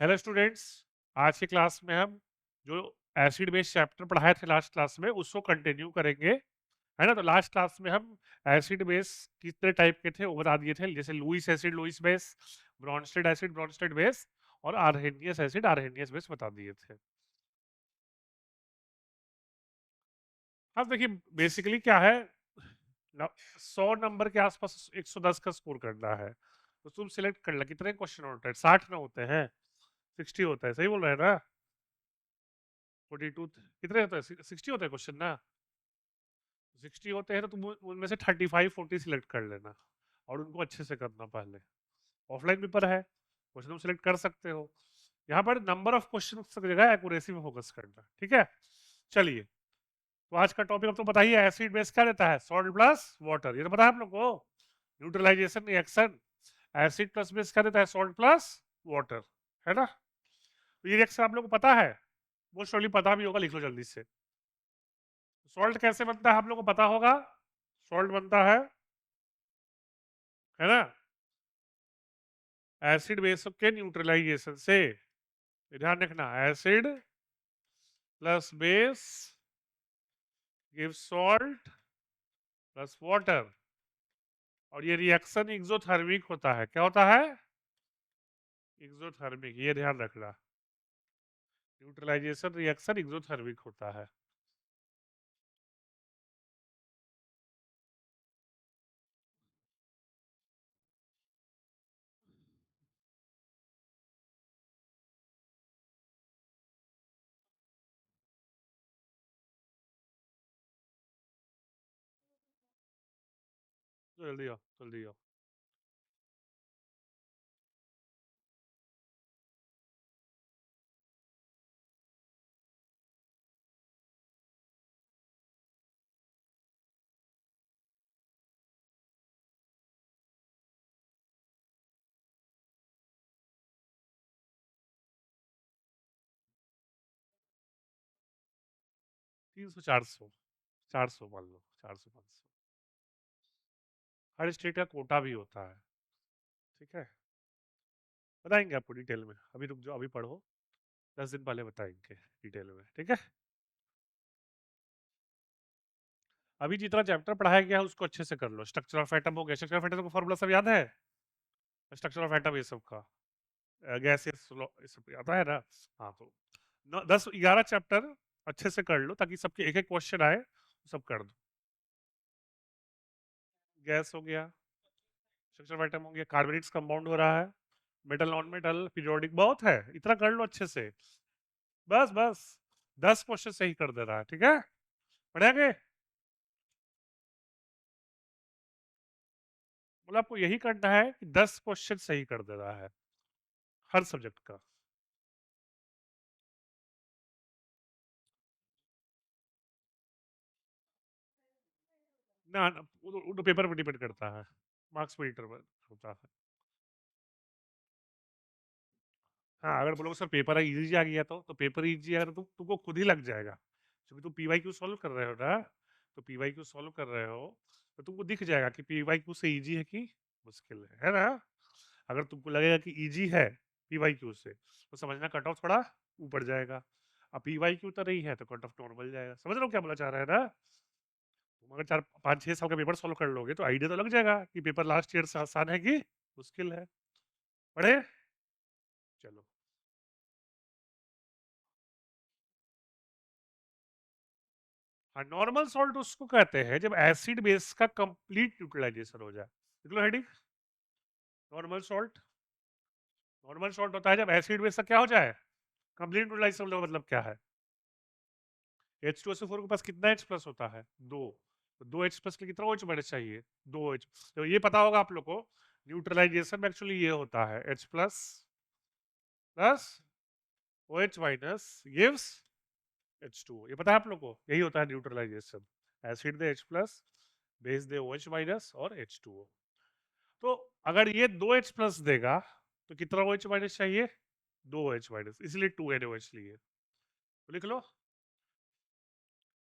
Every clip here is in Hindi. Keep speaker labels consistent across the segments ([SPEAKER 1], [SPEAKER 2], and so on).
[SPEAKER 1] Hello students. आज की क्लास में हम जो एसिड बेस चैप्टर पढ़ाए थे लास्ट क्लास में उसको कंटिन्यू करेंगे, है ना। तो लास्ट क्लास में हम एसिड बेस कितने टाइप के थे वो बता दिए थे, जैसे Lewis acid Lewis base, Bronsted acid Bronsted base और आर्हेनियस एसिड आर्हेनियस बेस बता दिए थे। अब देखिए बेसिकली क्या है, 100 नंबर के आसपास 110 का स्कोर करना है। तो तुम सिलेक्ट कर लो कितने क्वेश्चन होते हैं, 60 ना होते हैं, 60 होता है, सही बोल रहे हैं ना। 42 कितने होते हैं, 60 होते हैं क्वेश्चन ना। 60 होते हैं तो तुम उनमें से 35 40 सिलेक्ट कर लेना और उनको अच्छे से करना पहले। ऑफलाइन पेपर है, क्वेश्चन तुम सिलेक्ट कर सकते हो। यहाँ पर नंबर ऑफ क्वेश्चन की जगह एक्यूरेसी में फोकस करना, ठीक है। चलिए, तो आज का टॉपिक अब तो बताइए, एसिड बेस क्या रहता है, सॉल्ट प्लस वाटर, ये तो पता है आप लोग को। Neutralization reaction, acid plus base क्या रहता है, सॉल्ट प्लस वाटर, है ना। तो ये रिएक्शन आप लोग को पता है, मोस्ट प्रोबेबली पता भी होगा, लिख लो जल्दी से। सॉल्ट कैसे बनता है आप लोग को पता होगा। सॉल्ट बनता है ना, एसिड बेस के न्यूट्रलाइजेशन से। ध्यान रखना, acid plus base give salt plus water. और ये रिएक्शन एक्सोथर्मिक होता है, क्या होता है, एक्सोथर्मिक, ये ध्यान रखना। न्यूट्रलाइजेशन रिएक्शन एक्सोथर्मिक होता है। तो जल्दी आओ, जल्दी आओ। 300 400, 400 मान लो, 400 500। हर स्टेट का कोटा भी होता है, ठीक है। बताएंगे आपको डिटेल में, अभी रुक जाओ, अभी पढ़ो, 10 दिन पहले बताएंगे डिटेल में, ठीक है। अभी जितना चैप्टर पढ़ाया गया है उसको अच्छे से कर लो। स्ट्रक्चर ऑफ एटम हो गया, स्ट्रक्चर ऑफ एटम का फॉर्मूला सब याद है, स्ट्रक्चर ऑफ एटम ये सब का, गैसेस ये सब आता है ना। हाँ, तो 10 11 चैप्टर अच्छे से कर लो ताकि सबके एक एक क्वेश्चन आए, सब कर दो। गैस हो गया, स्ट्रक्चर ऑफ एटम हो गया, कार्बोनेट्स कंपाउंड हो रहा है, मेटल नॉन मेटल पीरियोडिक, बहुत है, इतना कर लो अच्छे से। बस बस 10 क्वेश्चन सही कर दे रहा है, ठीक है, पढ़ेंगे। मतलब आपको यही करना है कि 10 क्वेश्चन सही कर दे रहा है हर सब्जेक्ट का। ना, ना, वो तो पेपर पर डिपेंड करता है, मार्क्स पर डिटरमाइन होता है। हाँ, अगर बोलोगे सर पेपर इजी आ गया तो पेपर इजी अगर तुमको खुद ही लग जाएगा, क्योंकि तुम पीवाई क्यू सॉल्व कर रहे हो ना। तो पीवाई क्यू सॉल्व कर रहे हो तो तुमको दिख जाएगा कि पीवाई क्यू से इजी है कि मुश्किल है ना। अगर तुमको लगेगा कि इजी है पीवाई क्यू से, तो समझना कट ऑफ थोड़ा ऊपर जाएगा। अब पीवाई क्यू तो नहीं है तो कट ऑफ नॉर्मल जाएगा। समझ रहे हो क्या बोला चाह रहा है ना। तुम अगर 4 5 6 साल का पेपर सॉल्व कर लोगे तो आइडिया तो लग जाएगा कि पेपर लास्ट ईयर से आसान है कि मुश्किल है। पढ़े, चलो। हाँ, नॉर्मल सॉल्ट उसको कहते हैं जब एसिड बेस का कंप्लीट यूटिलाइजेशन हो जाए। देख लो heading, normal salt. Normal salt होता है जब एसिड बेस का क्या हो जाए, कंप्लीट यूटिलाइजेशन। मतलब क्या है, H2SO4 के पास कितना H प्लस होता है, दो। तो 2H प्लस के कितना OH माइनस चाहिए, 2H। तो ये पता होगा आप लोग को, न्यूट्रलाइजेशन में एक्चुअली ये होता है H plus plus OH minus gives H2O। ये पता है आप लोग को, यही होता है न्यूट्रलाइजेशन। एसिड दे H प्लस, बेस दे OH माइनस और H2O। तो अगर ये 2H प्लस देगा तो कितना OH माइनस चाहिए, 2OH माइनस, इसलिए 2NOH लिए। तो लिख लो,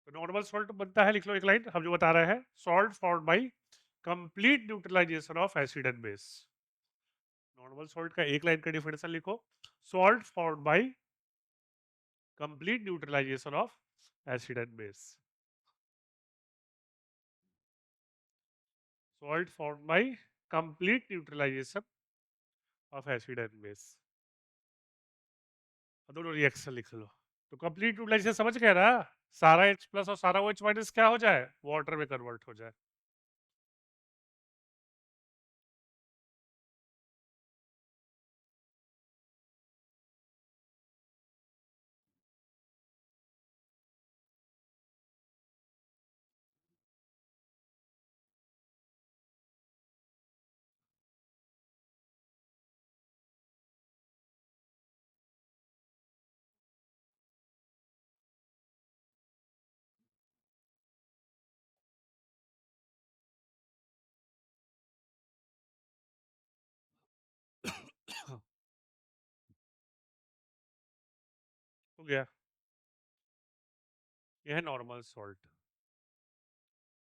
[SPEAKER 1] तो नॉर्मल सॉल्ट बनता है, लिख लो एक लाइन हम जो बता रहे हैं, salt formed by complete neutralization of acid and base. Normal salt का एक लाइन का डिफिनेशन लिखो, salt formed by complete neutralization of acid and base. Salt formed by complete neutralization of acid and base. दोनों रिएक्शन लिख लो। तो कंप्लीट न्यूट्रलाइजेशन समझ गए ना, सारा H प्लस और सारा OH माइनस क्या हो जाए, वाटर में कन्वर्ट हो जाए। हो गया, यह है नॉर्मल सॉल्ट।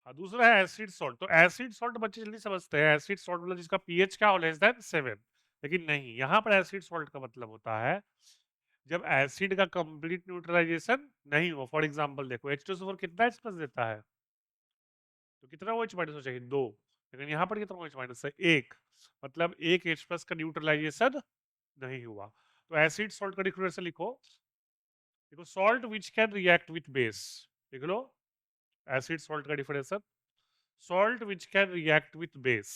[SPEAKER 1] हाँ, दूसरा है एसिड सॉल्ट। तो एसिड सॉल्ट बच्चे जल्दी समझते हैं, एसिड सॉल्ट मतलब जिसका पीएच क्या हो लेस देन 7। लेकिन नहीं, यहाँ पर एसिड सॉल्ट का मतलब होता है जब एसिड का कंप्लीट न्यूट्रलाइजेशन नहीं हो। फॉर एग्जांपल देखो, H2SO4 कितना H प्लस देता है, तो कितना OH माइनस हो चाहिए, 2। लेकिन यहाँ पर कितना OH माइनस है, 1। मतलब एक H प्लस का न्यूट्रलाइजेशन नहीं हुआ। तो एसिड सॉल्ट का डिफरेंस लिखो, देखो salt which can react with base, लिख लो एसिड सॉल्ट का difference, salt which can react with base.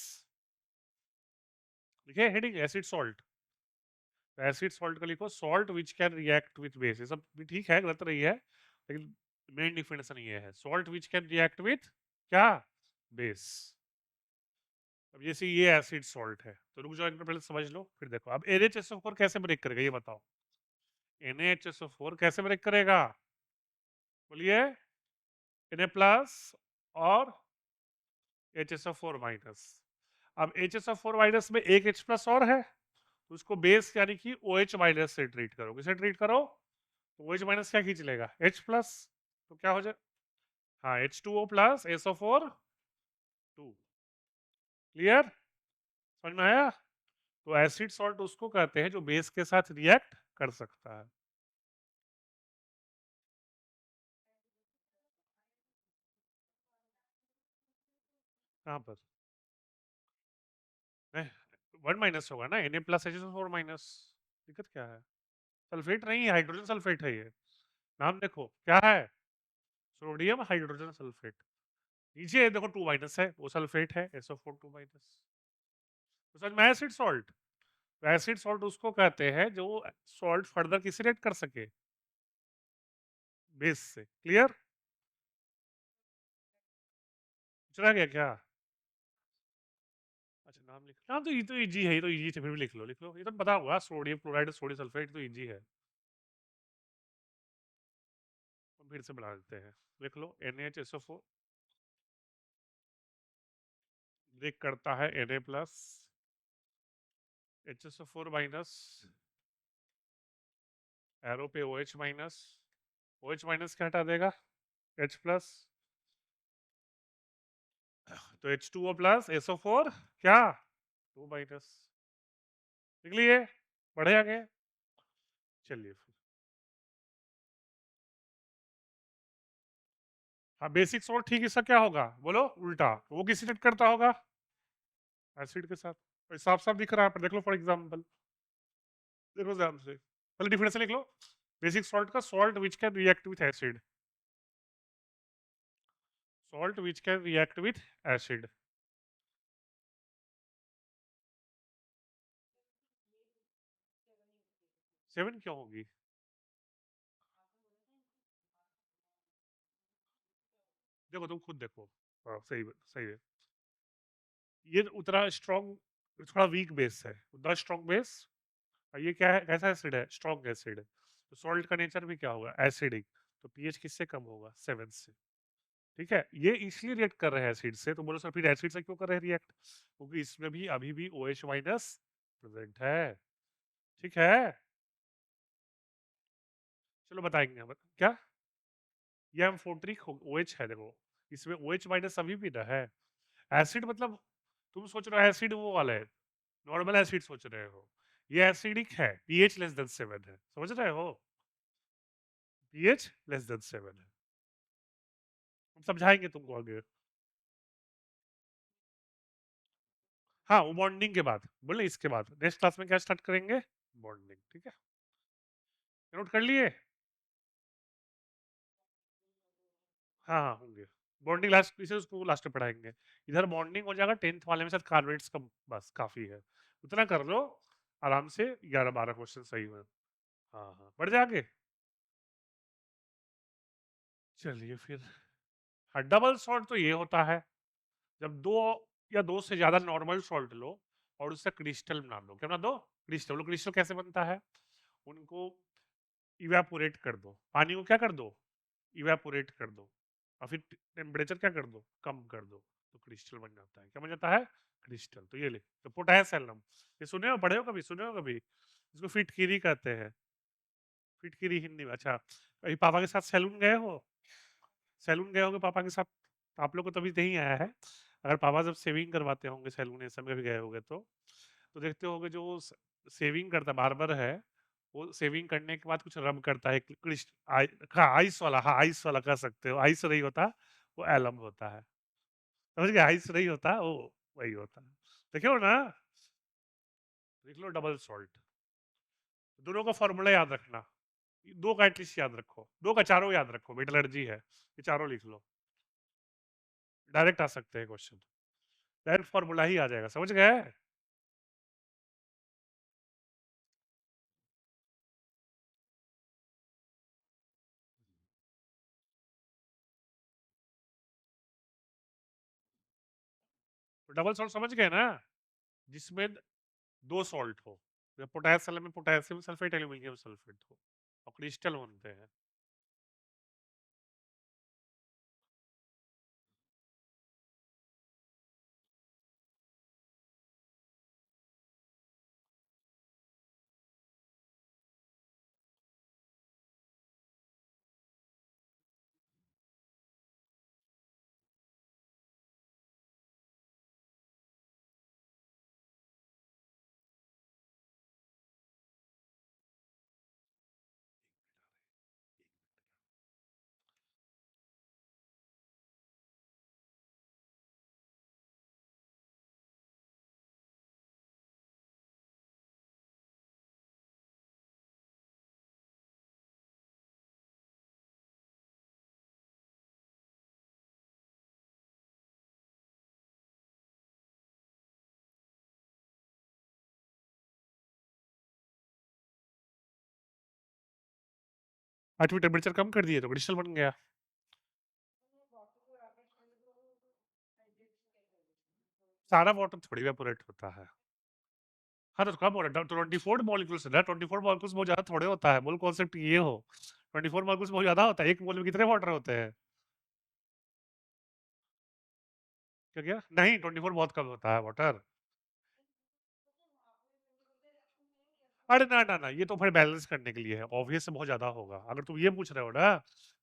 [SPEAKER 1] लिखे heading acid salt, acid salt का लिखो salt which can react with base. ये सब भी ठीक है, गलत नहीं है, लेकिन मेन डिफरेंशन ये है, salt which can react with क्या, बेस। अब जैसे ये एसिड सॉल्ट है, तो रुक जाओ, एक मिनट पहले समझ लो फिर देखो। अब NaHSO4 कैसे ब्रेक करेगा ये बताओ, NaHSO4 कैसे ब्रेक करेगा, बोलिए। Na प्लस और HSO4 माइनस। अब HSO4 माइनस में एक H प्लस और है, तो उसको बेस यानी कि OH माइनस से ट्रीट करो। किसे ट्रीट करो, तो OH माइनस क्या खींच लेगा, H प्लस। तो क्या हो जाए, हाँ H2O प्लस SO4 2। क्लियर, समझ में आया। तो एसिड सॉल्ट उसको कहते हैं जो बेस के साथ रिएक्ट कर सकता है। कहाँ पर, नहीं, 1 माइनस होगा ना, Na प्लस HSO4 माइनस। दिक्कत क्या है, सल्फेट नहीं है, हाइड्रोजन सल्फेट है ये। नाम देखो क्या है, सोडियम हाइड्रोजन सल्फेट। नीचे देखो 2 माइनस है, वो सल्फेट है, SO4 2 माइनस। तो समझ में एसिड सॉल्ट। तो एसिड सॉल्ट उसको कहते हैं जो सॉल्ट फर्दर किसी रिएक्ट कर सके बेस से। क्लियर, चला गया क्या। अच्छा नाम लिख, नाम तो ये तो इजी है, ये तो इजी से फिर भी लिख लो, लिख लो, ये तो पता होगा, सोडियम क्लोराइड सोडियम सल्फेट तो इजी है। हम फिर से बढ़ा देते हैं, लिख लो NaHSO4 ब्रेक करता है Na plus HSO4 minus, arrow पे OH माइनस, OH माइनस क्या हटा देगा, H प्लस। तो H2O प्लस SO4 क्या, 2 माइनस। निकलिए, बढ़े आगे, चलिए फिर। हाँ बेसिक सॉल्ट ठीक, इसका क्या होगा बोलो उल्टा, वो किसी रिएक्ट करता होगा एसिड के साथ। तो साफ साफ दिख रहा है, पर देख लो फॉर एग्जांपल, देखो ध्यान से, पहले डिफरेंस लिख लो बेसिक सॉल्ट का, salt which can react with acid, salt which can react with acid. 7 क्यों होगी, देखो तुम खुद देखो। हाँ सही सही है, ये उतना स्ट्रॉन्ग, थोड़ा वीक बेस है, उतना स्ट्रॉन्ग बेस। और ये क्या है, कैसा एसिड है, स्ट्रॉन्ग एसिड। तो सॉल्ट का नेचर भी क्या होगा, एसिडिक। तो पीएच किससे कम होगा, 7 से। ठीक है, ये इसलिए रिएक्ट कर रहे हैं एसिड से। तो बोलो सर फिर एसिड से क्यों कर रहे हैं रिएक्ट, क्योंकि इसमें भी अभी भी OH माइनस प्रेजेंट है। ठीक है, चलो बताएंगे हम क्या, ये हम फोर्ट्रिक OH है, देखो इसमें OH माइनस अभी भी ना है। एसिड मतलब तुम सोच रहे हो एसिड वो वाला है, नॉर्मल एसिड सोच रहे हो, ये एसिडिक है, पीएच लेस देन 7 है, समझ रहे हो? पीएच लेस देन 7 है। हम समझाएंगे तुमको आगे। हाँ, वो बॉन्डिंग के बाद बोले, इसके बाद नेक्स्ट क्लास में क्या स्टार्ट करेंगे? बॉन्डिंग, ठीक है? नोट कर लिए? हाँ हाँ होंगे। बॉन्डिंग लास्ट, इसे उसको लास्ट में पढ़ाएंगे। इधर बॉन्डिंग हो जाएगा 10th वाले में, शायद कार्बोनेट्स का, बस काफी है, उतना कर लो आराम से। 11-12 क्वेश्चन सही हुए। हाँ हाँ, बढ़ जाएंगे। चलिए फिर, हाँ, डबल सॉल्ट तो ये होता है जब दो या दो से ज्यादा नॉर्मल सॉल्ट लो और उससे क्रिस्टल बना लो। क्या बना दो? क्रिस्टल। क्रिस्टल कैसे बनता है? उनको इवेपोरेट कर दो, पानी को क्या कर दो? इवेपोरेट कर दो, और फिर टेम्परेचर क्या कर दो? कम कर दो, तो क्रिस्टल बन जाता है। क्या बन जाता है? क्रिस्टल। तो ये ले, तो पोटेशियम, ये सुने हो, पढ़े हो कभी, सुने हो कभी? इसको फिटकिरी कहते हैं। फिटकिरी हिंदी में। अच्छा, कभी पापा के साथ सैलून गए हो? सैलून गए होंगे पापा के साथ, आप लोग को तभी नहीं आया है। अगर पापा जब सेविंग करवाते होंगे सैलून ये सब में भी गए होंगे तो देखते होंगे जो सेविंग करता बार्बर है, वो सेविंग करने के बाद कुछ रब करता है, हाँ आइस वाला, हाँ आइस वाला कह सकते हो। आइस नहीं होता, वो एलम होता है, समझ गए? आइस नहीं होता वो, वही होता है। देखो ना, देख लो डबल सॉल्ट, दोनों का फॉर्मूला याद रखना। दो का एटलीस्ट याद रखो, दो का चारों याद रखो, मेटलर्जी है, ये चारों लिख लो, डायरेक्ट आ सकते हैं क्वेश्चन, डायरेक्ट फॉर्मूला ही आ जाएगा, समझ गए? तो डबल सॉल्ट समझ गए ना, जिसमें दो सॉल्ट हो, पोटेशियम में पोटेशियम सल्फेट, एल्यूमिनियम सल्फेट हो, और क्रिस्टल बनते हैं। आठवीं टेम्परेचर कम कर दिए तो क्रिस्टल बन गया। सारा वाटर थोड़ी वेपोरेट होता है। हाँ तो कम हो रहा है, 24 मॉलिक्यूल्स है ना, 24 मॉलिक्यूल्स बहुत ज्यादा थोड़े होता है, मूल कॉन्सेप्ट ये हो। 24 मॉलिक्यूल्स बहुत ज्यादा होता है, एक मोल में कितने वाटर होते हैं? क्या क्या? नहीं, 24 बहुत कम होता है वाटर। अरे ना ना ना, ये तो फिर बैलेंस करने के लिए है, ऑब्वियस बहुत ज्यादा होगा अगर तुम ये पूछ रहे हो ना।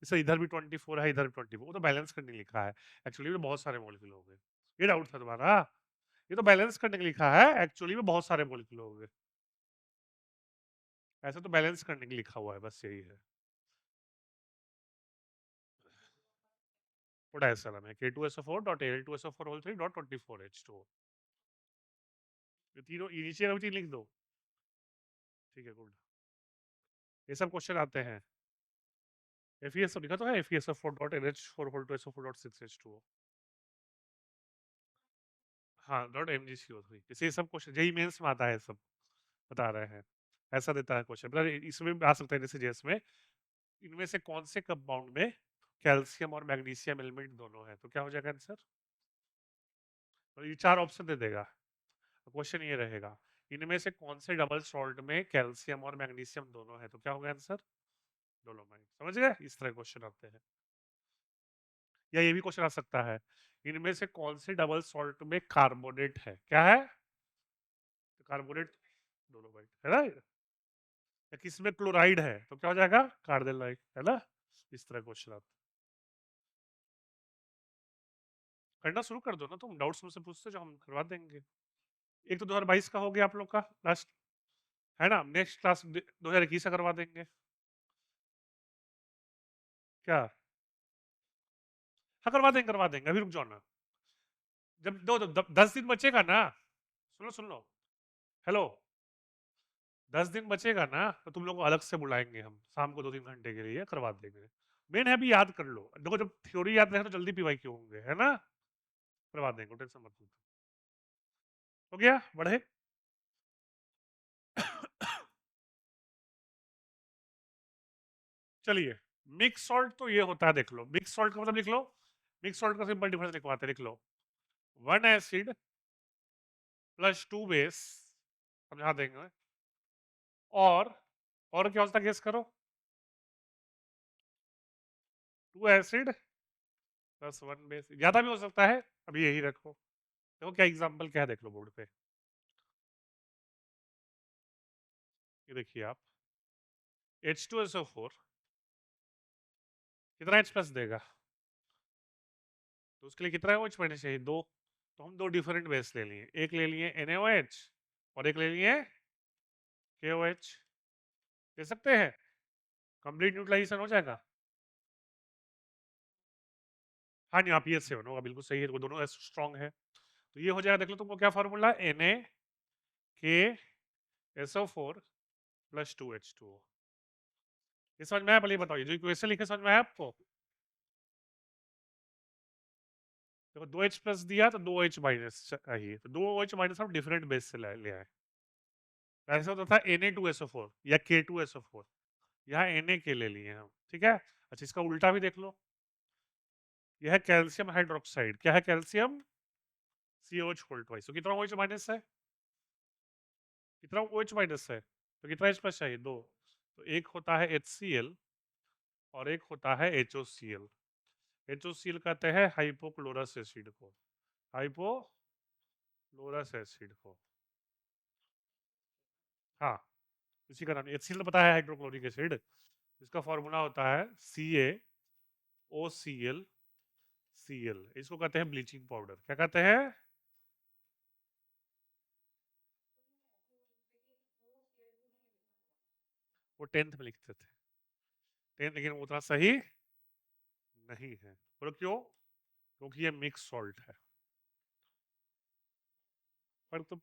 [SPEAKER 1] जैसे इधर भी 24 है, इधर भी 24, वो तो बैलेंस करने के लिए लिखा है। एक्चुअली में बहुत सारे मॉलिक्यूल हो गए, ये डाउट था तुम्हारा? ये तो बैलेंस करने के लिए लिखा है, एक्चुअली में बहुत सारे मॉलिक्यूल हो गए। ऐसा तो बैलेंस करने के लिए लिखा हुआ है, बस यही है। पोटेशियम है K2SO4.Al2SO4 3.24H2O। ये तीनों ये नीचे का भी तीन लिख दो। ठीक है, गुड। ये सब क्वेश्चन आते हैं। FeSO लिखा तो है, FeSO4.NH4 2SO4.6H2O। हाँ, .MgCO3, जैसे ये सब क्वेश्चन जेई मेंस में आता है सब, बता रहे हैं, ऐसा देता है क्वेश्चन, मतलब इसमें भी आ सकता है जैसे जेएस में। इनमें से कौन से कंपाउंड में कैल्शियम और मैग्नीशियम एलिमेंट दोनों है, तो क्या हो जाएगा आंसर? तो ये चार ऑप्शन दे देगा, क्वेश्चन ये रहेगा, इनमें से कौन से डबल सॉल्ट में कैल्शियम और मैग्नीशियम दोनों है, तो क्या होगा आंसर? डोलोमाइट। समझ गए? इस तरह क्वेश्चन आते हैं। या ये भी क्वेश्चन आ सकता है, इनमें से कौन से डबल सॉल्ट में कार्बोनेट है, क्या है? तो कार्बोनेट डोलोमाइट है ना। या किसमें क्लोराइड है, तो क्या हो जाएगा? कार्बोनाइट, है ना। इस तरह क्वेश्चन आता है। करना शुरू कर दो ना, तुम डाउट्स मुझसे पूछते जो हम करवा देंगे। एक तो 2022 का हो गया आप लोग का लास्ट, है ना? नेक्स्ट क्लास 2021 से करवा देंगे। क्या? हाँ, करवा देंगे, अभी रुक जाओ ना। जब 10 दिन बचेगा ना, सुन लो, हेलो, 10 दिन बचेगा ना, तो तुम लोग को अलग से बुलाएंगे हम, शाम को 2-3 घंटे के लिए करवा देंगे। मेन है भी याद कर लो, देखो जब थ्योरी याद रहे तो जल्दी पीवाई क्यों होंगे, है ना? करवा देंगे, टेंशन मत लो। हो गया, बढ़े। चलिए, मिक्स सॉल्ट तो ये होता है, देख लो, मिक्स सॉल्ट का मतलब लिख लो। मिक्स सॉल्ट का सिंपल डिफरेंस लिखवाते, लिख लो, 1 एसिड प्लस 2 बेस, समझा देंगे। और क्या होता है, गेस करो। 2 एसिड प्लस 1 बेस, ज्यादा भी हो सकता है, अभी यही रखो। देखो क्या एग्जाम्पल क्या है, देख लो बोर्ड पे, ये देखिए आप, H2SO4 कितना H प्लस देगा, तो उसके लिए कितना OH माइनस चाहिए, 2। तो हम 2 डिफरेंट बेस ले लिए, एक ले लिए NaOH और एक ले लिए KOH। दे सकते हैं, कंप्लीट न्यूट्रलाइजेशन हो जाएगा। हाँ नहीं, आप ये से होगा, बिल्कुल सही है, वो दोनों स्ट्रॉन्ग है, तो ये हो जाएगा। देख लो तुमको क्या फॉर्मूला, NaKSO4 प्लस 2H2O। ये समझ में आया? पहले बताओ, ये जो इक्वेशन लिखे समझ में आया आपको? देखो 2H प्लस दिया तो 2H माइनस चाहिए, तो 2H माइनस हम डिफरेंट बेस से ले आए। ऐसा होता था Na2SO4 या K2SO4, यहाँ Na के ले लिए हम, ठीक है। अच्छा, इसका उल्टा भी देख लो, यह है कैल्शियम हाइड्रोक्साइड, क्या है, कैल्शियम COH होल्ड ट्वाइस, तो कितना OH माइनस है, कितना OH माइनस है, तो कितना H प्लस चाहिए, 2। तो एक होता है HCl और एक होता है HOCl। HOCl कहते हैं हाइपोक्लोरस एसिड को, हाइपोक्लोरस एसिड को, हाँ, इसी का नाम HCl तो पता है, हाइड्रोक्लोरिक एसिड। इसका फॉर्मूला होता है CaOCl, इसको कहते हैं ब्लीचिंग पाउडर, क्या कहते हैं? वो 10th में लिखते थे, 10th, लेकिन उतना सही नहीं है। बोलो क्यों? क्योंकि ये मिक्स सॉल्ट है। फर्क तो,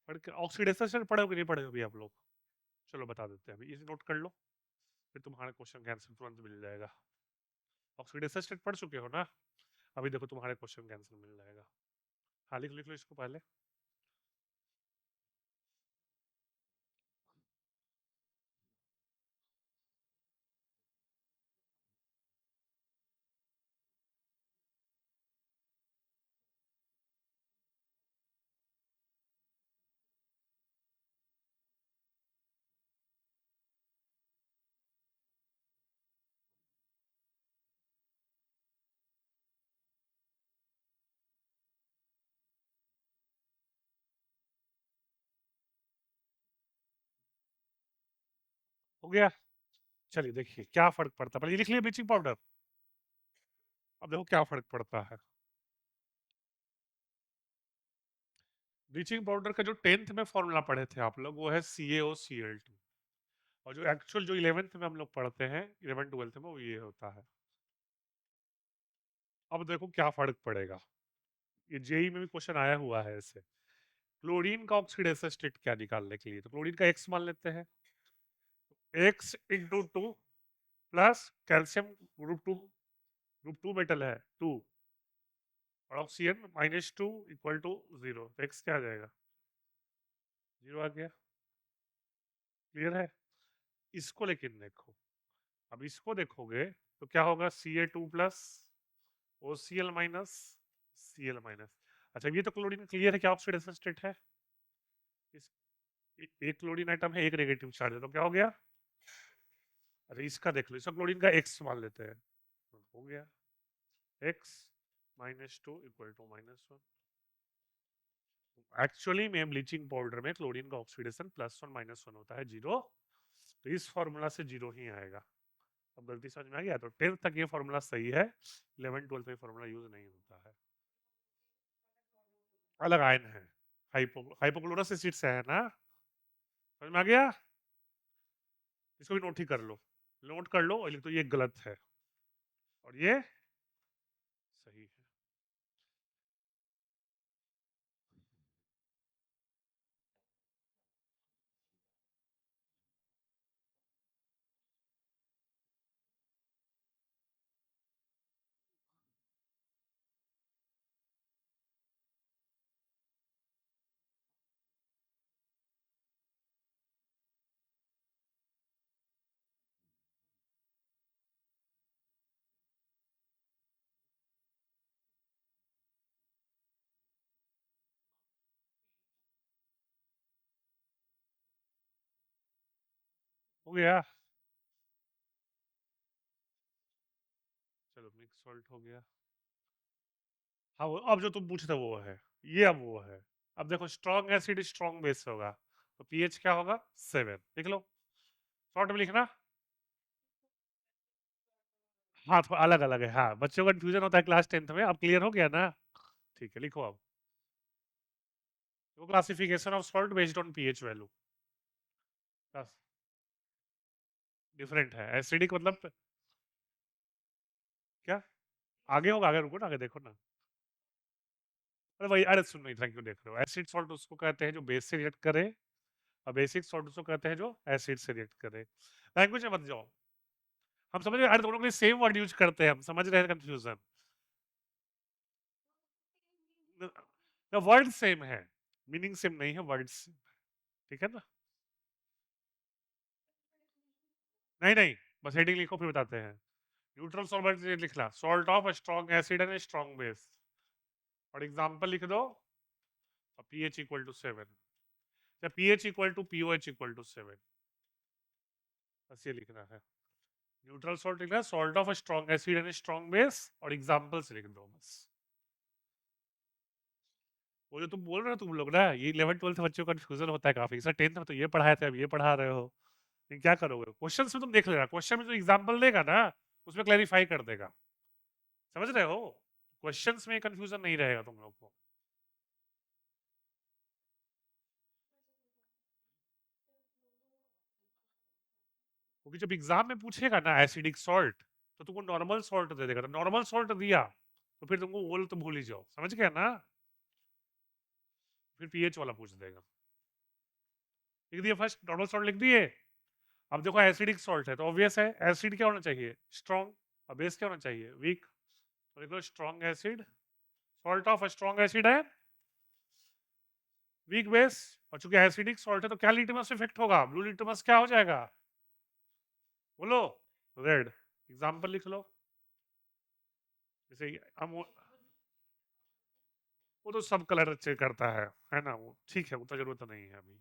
[SPEAKER 1] फर्क ऑक्सीडेशन से पढ़े हो कि नहीं पढ़े हो अभी आप लोग? चलो बता देते हैं, अभी इसे नोट कर लो, फिर तुम्हारे क्वेश्चन का आंसर तुरंत मिल जाएगा। ऑक्सीडेशन स्टेट पढ़ चुके हो ना? अभी देखो तुम्हारे क्वेश्चन का आंसर मिल जाएगा। हाँ, लिख लो इसको पहले। हो गया। चलिए देखिए क्या फर्क पड़ता है, पहले ये लिख लिया ब्लीचिंग पाउडर। अब देखो क्या फर्क पड़ता है। ब्लीचिंग पाउडर का जो 10th में फॉर्मूला पढ़े थे आप लोग, वो है CaOCl2, और जो एक्चुअल जो 11th में हम लोग पढ़ते हैं, 11 12th में, वो ये होता है। अब देखो क्या फर्क पड़ेगा, ये जेई में भी क्वेश्चन आया हुआ है ऐसे। क्लोरीन का ऑक्सीडेशन स्टेट क्या निकालने के लिए, तो क्लोरीन का एक्स मान लेते हैं, X × 2 plus calcium group 2 metal है 2, और ऑक्सीजन -2 इक्वल टू 0, तो एक्स क्या आ जाएगा, 0 आ गया। क्लियर है? इसको लेकिन देखो, अब इसको देखोगे तो क्या होगा, Ca2 plus OCl minus Cl minus. अच्छा, ये तो क्लोरीन क्लियर है क्या ऑक्सीडेशन स्टेट है। इस एक क्लोरीन आइटम है, एक नेगेटिव चार्ज है, तो क्या हो गया। अच्छा, इसका देख लो, इसका क्लोरीन का एक्स मान लेते हैं, हो गया x -2 इक्वल टू -1। एक्चुअली में ब्लीचिंग पाउडर में क्लोरीन का ऑक्सीडेशन +1 -1 होता है 0, तो इस फॉर्मूला से 0 ही आएगा। अब गलती समझ में आ गया, तो 10th तक ये फॉर्मूला सही है, 11 12 में फॉर्मूला यूज नहीं होता है। अलग आयन है, हाइपोक्लोरस एसिड से है ना, समझ में आ गया। इसको भी नोट ही कर लो, नोट कर लो और लिख दो ये गलत है और ये सही है। हो गया, चलो मिक्स सॉल्ट हो गया। हाँ अब जो तुम पूछते वो है, ये अब वो है। अब देखो स्ट्रॉन्ग एसिड स्ट्रॉन्ग बेस होगा, तो पीएच क्या होगा 7, लिख लो, शॉर्ट में लिखना। हाँ तो अलग अलग है, हाँ बच्चों का कंफ्यूजन होता है क्लास 10th में, अब क्लियर हो गया ना। ठीक है लिखो अब, वो classification of salt based on pH value, different है। एसिडिक मतलब क्या, आगे होगा, आगे रुको ना, आगे देखो ना। अरे भाई अरे सुन नहीं, थैंक यू, देख रहे हो एसिड सॉल्ट उसको कहते हैं जो बेस से रिएक्ट करे, और बेसिक सॉल्ट उसको कहते हैं जो एसिड से रिएक्ट करे। लैंग्वेज में मत जाओ, हम समझ रहे हैं, अरे दोनों के लिए सेम वर्ड यूज करते हैं, हम समझ रहे हैं कंफ्यूजन, वर्ड सेम है, मीनिंग सेम नहीं है, वर्ड सेम, ठीक है ना। नहीं नहीं, बस हेडिंग लिखो फिर बताते हैं। न्यूट्रल सॉल्वेंट लिखना, salt of strong acid and strong base, और एग्जांपल लिख दो, और पीएच इक्वल टू 7, या pH equal to pOH equal to 7, बस ये लिखना है। न्यूट्रल सॉल्ट लिखना है, salt of strong acid and strong base, और एग्जांपल्स लिख दो बस। वो जो तुम बोल रहे हो तुम लोग ना, ये 11 12th बच्चों का कंफ्यूजन होता है काफी, सर 10th में तो ये पढ़ाए थे अब ये पढ़ा रहे हो, लेकिन क्या करोगे, क्वेश्चन में तुम देख लेना, क्वेश्चन में जो एग्जांपल देगा ना उसमें क्लैरिफाई कर देगा, समझ रहे हो, क्वेश्चंस में कंफ्यूजन नहीं रहेगा तुम लोग को। क्योंकि जब एग्जाम में पूछेगा ना एसिडिक सॉल्ट, तो तुमको नॉर्मल सॉल्ट दे देगा, तो नॉर्मल सॉल्ट दिया तो फिर तुमको वो तो भूल ही जाओ, समझ गया ना, फिर पीएच वाला पूछ देगा। लिख दिए फर्स्ट, नॉर्मल सॉल्ट लिख दिए। अब देखो एसिडिक सॉल्ट है तो ऑब्वियस है एसिड क्या होना चाहिए स्ट्रॉन्ग, और बेस क्या होना चाहिए वीक, तो लिख लो strong acid, salt of strong acid है वीक बेस, और चूंकि एसिडिक सॉल्ट है तो क्या लिटमस इफेक्ट होगा, ब्लू लिटमस क्या हो जाएगा, बोलो, रेड। एग्जांपल लिख लो, जैसे हम वो तो सब कलर अच्छे करता है ना, वो ठीक है, वो तो जरूरत नहीं है अभी,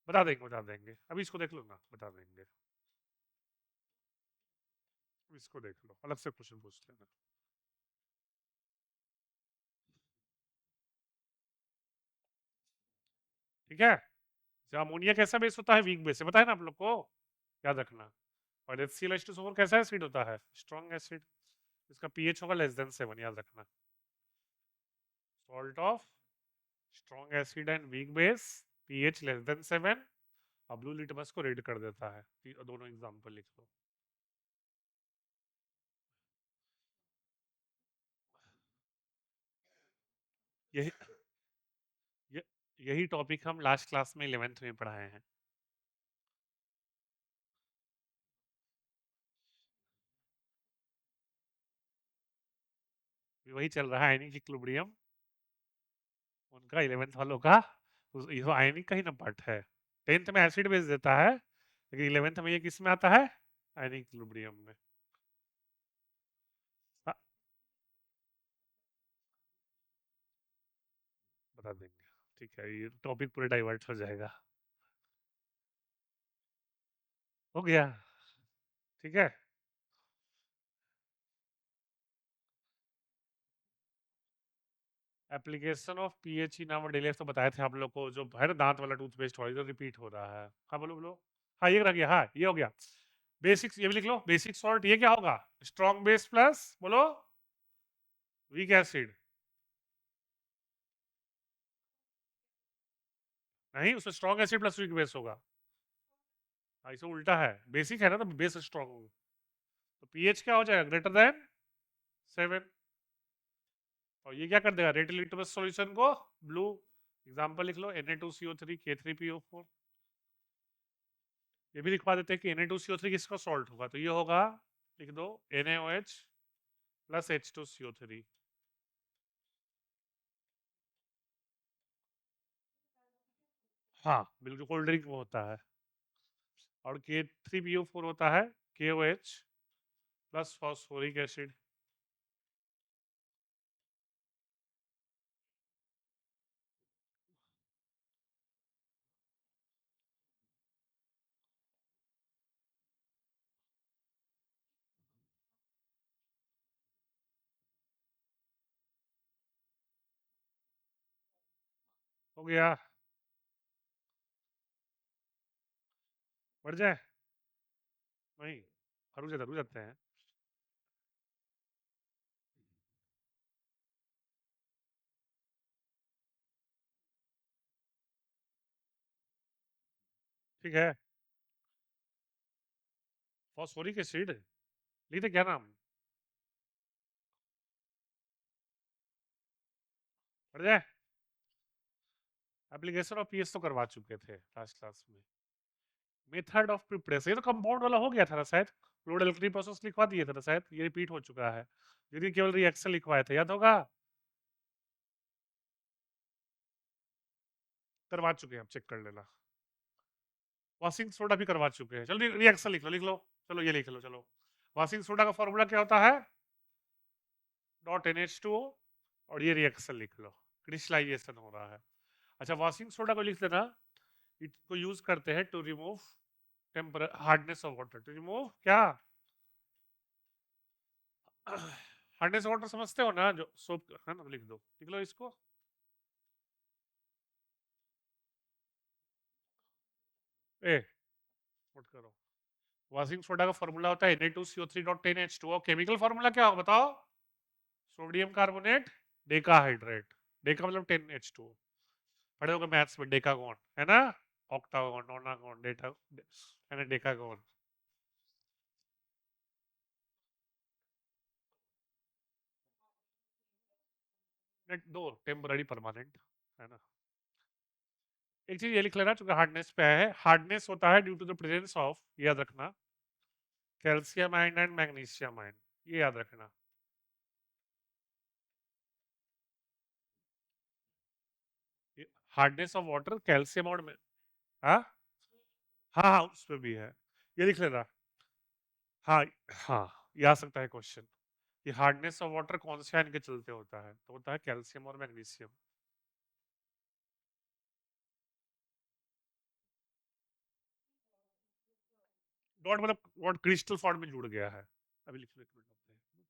[SPEAKER 1] बता देंगे, अभी इसको देख लो ना, बता देंगे, इसको देख लो, अलग से क्वेश्चन पूछ लेना। ठीक है, अमोनिया कैसा बेस होता है, वीक बेस है, बताया ना आप लोग को, याद रखना। और HCl कैसा एसिड होता है, स्ट्रॉन्ग एसिड, इसका पीएच होगा <7, याद रखना। Salt of strong acid and weak base, pH <7, और ब्लू लिटमस को रेड कर देता है, दोनों एग्जांपल लिख लो। यही ये, यही टॉपिक हम लास्ट क्लास में 11th में पढ़ाए हैं। वही चल रहा है आयनिक इक्विलिब्रियम, उनका 11th वालों का, ये आयनिक का ही ना पार्ट है, 10th में एसिड बेस देता है, लेकिन 11th में ये किस में आता है, आयनिक इक्विलिब्रियम में। हाँ, बता देंगे, ठीक है, ये टॉपिक पूरे डाइवर्ट हो जाएगा। हो गया, ठीक है। एप्लीकेशन ऑफ पीएचई नाम और डेली तो बताए थे आप लोग को, जो है ना दांत वाला टूथपेस्ट वाला जो रिपीट हो रहा है, हाँ बोलो बोलो। हाँ ये रख गया, हाँ ये हो गया। बेसिक्स ये भी लिख लो, बेसिक सॉल्ट ये क्या होगा, स्ट्रॉन्ग बेस प्लस बोलो वीक एसिड, नहीं, उसमें strong acid plus weak base होगा। ऐसे उल्टा है, बेसिक है ना, तो बेस स्ट्रॉन्ग होगा। तो पीएच क्या हो जाएगा, ग्रेटर देन 7। और ये क्या कर देगा, रेड लिटमस सॉल्यूशन को ब्लू। एग्जांपल लिख लो, Na2CO3 K3PO4। ये भी लिखवा देते हैं कि Na2CO3 किसका सॉल्ट होगा, तो ये होगा, लिख दो, NaOH प्लस H2CO3। हाँ बिल्कुल, कोल्ड ड्रिंक में होता है। और K3PO4 होता है KOH प्लस फॉस्फोरिक एसिड। हो गया, बढ़ जाए, नहीं, रुक जाते हैं। ठीक है, फॉस्फोरिक एसिड लिख दे, क्या नाम, बढ़ जाए। एप्लीकेशन ऑफ पीएच तो करवा चुके थे लास्ट क्लास में। मेथड ऑफ प्रिपरेशन, ये तो कंपाउंड वाला हो गया था ना शायद। फ्लूइड एल्कली प्रोसेस लिखवा दिए थे ना शायद, ये रिपीट हो चुका है। यदि केवल रिएक्शन लिखवाए थे, याद होगा, करवा चुके हैं, आप चेक कर लेना। वॉशिंग सोडा भी करवा चुके हैं, चलो रिएक्शन लिख लो, लिख लो, चलो ये लिख लो, चलो। वॉशिंग सोडा का फॉर्मूला क्या होता है, डॉट NH2O। और ये रिएक्शन लिख लो, क्रिस्टलाइजेशन हो रहा है। अच्छा, वॉशिंग सोडा को लिख देना, इसको यूज करते हैं to remove temper hardness of water, to remove क्या, हार्डनेस ऑफ वाटर समझते हो ना, जो सोप है ना, लिख दो, लिख लो इसको। ए नोट करो, वॉशिंग सोडा का फॉर्मूला होता है Na2CO3.10H2O। केमिकल फॉर्मूला क्या हो बताओ, सोडियम कार्बोनेट डेकाहाइड्रेट। डेका मतलब 10H2O, पढ़े होगे मैथ्स में, डेकागोन है ना, ऑक्टागोन, नोनागोन, डेटा है ना, डेकागोन। नेट दो, टेम्पररी परमानेंट, है ना। एक चीज ये लिख लेना, चूंकि हार्डनेस पे है, हार्डनेस होता है due to the presence of, याद रखना, calcium ion and magnesium ion, ये याद रखना। हार्डनेस ऑफ वाटर, कैल्शियम और हाँ हाँ हाँ, उस पे भी है, ये लिख लेना। हाँ हाँ, ये आ सकता है क्वेश्चन, कि हार्डनेस ऑफ वाटर कौन से आयन के चलते होता है, तो होता है कैल्शियम और मैग्नीशियम। डॉट मतलब व्हाट क्रिस्टल फॉर्म में जुड़ गया है। अभी लिख लो, एक मिनट होते हैं।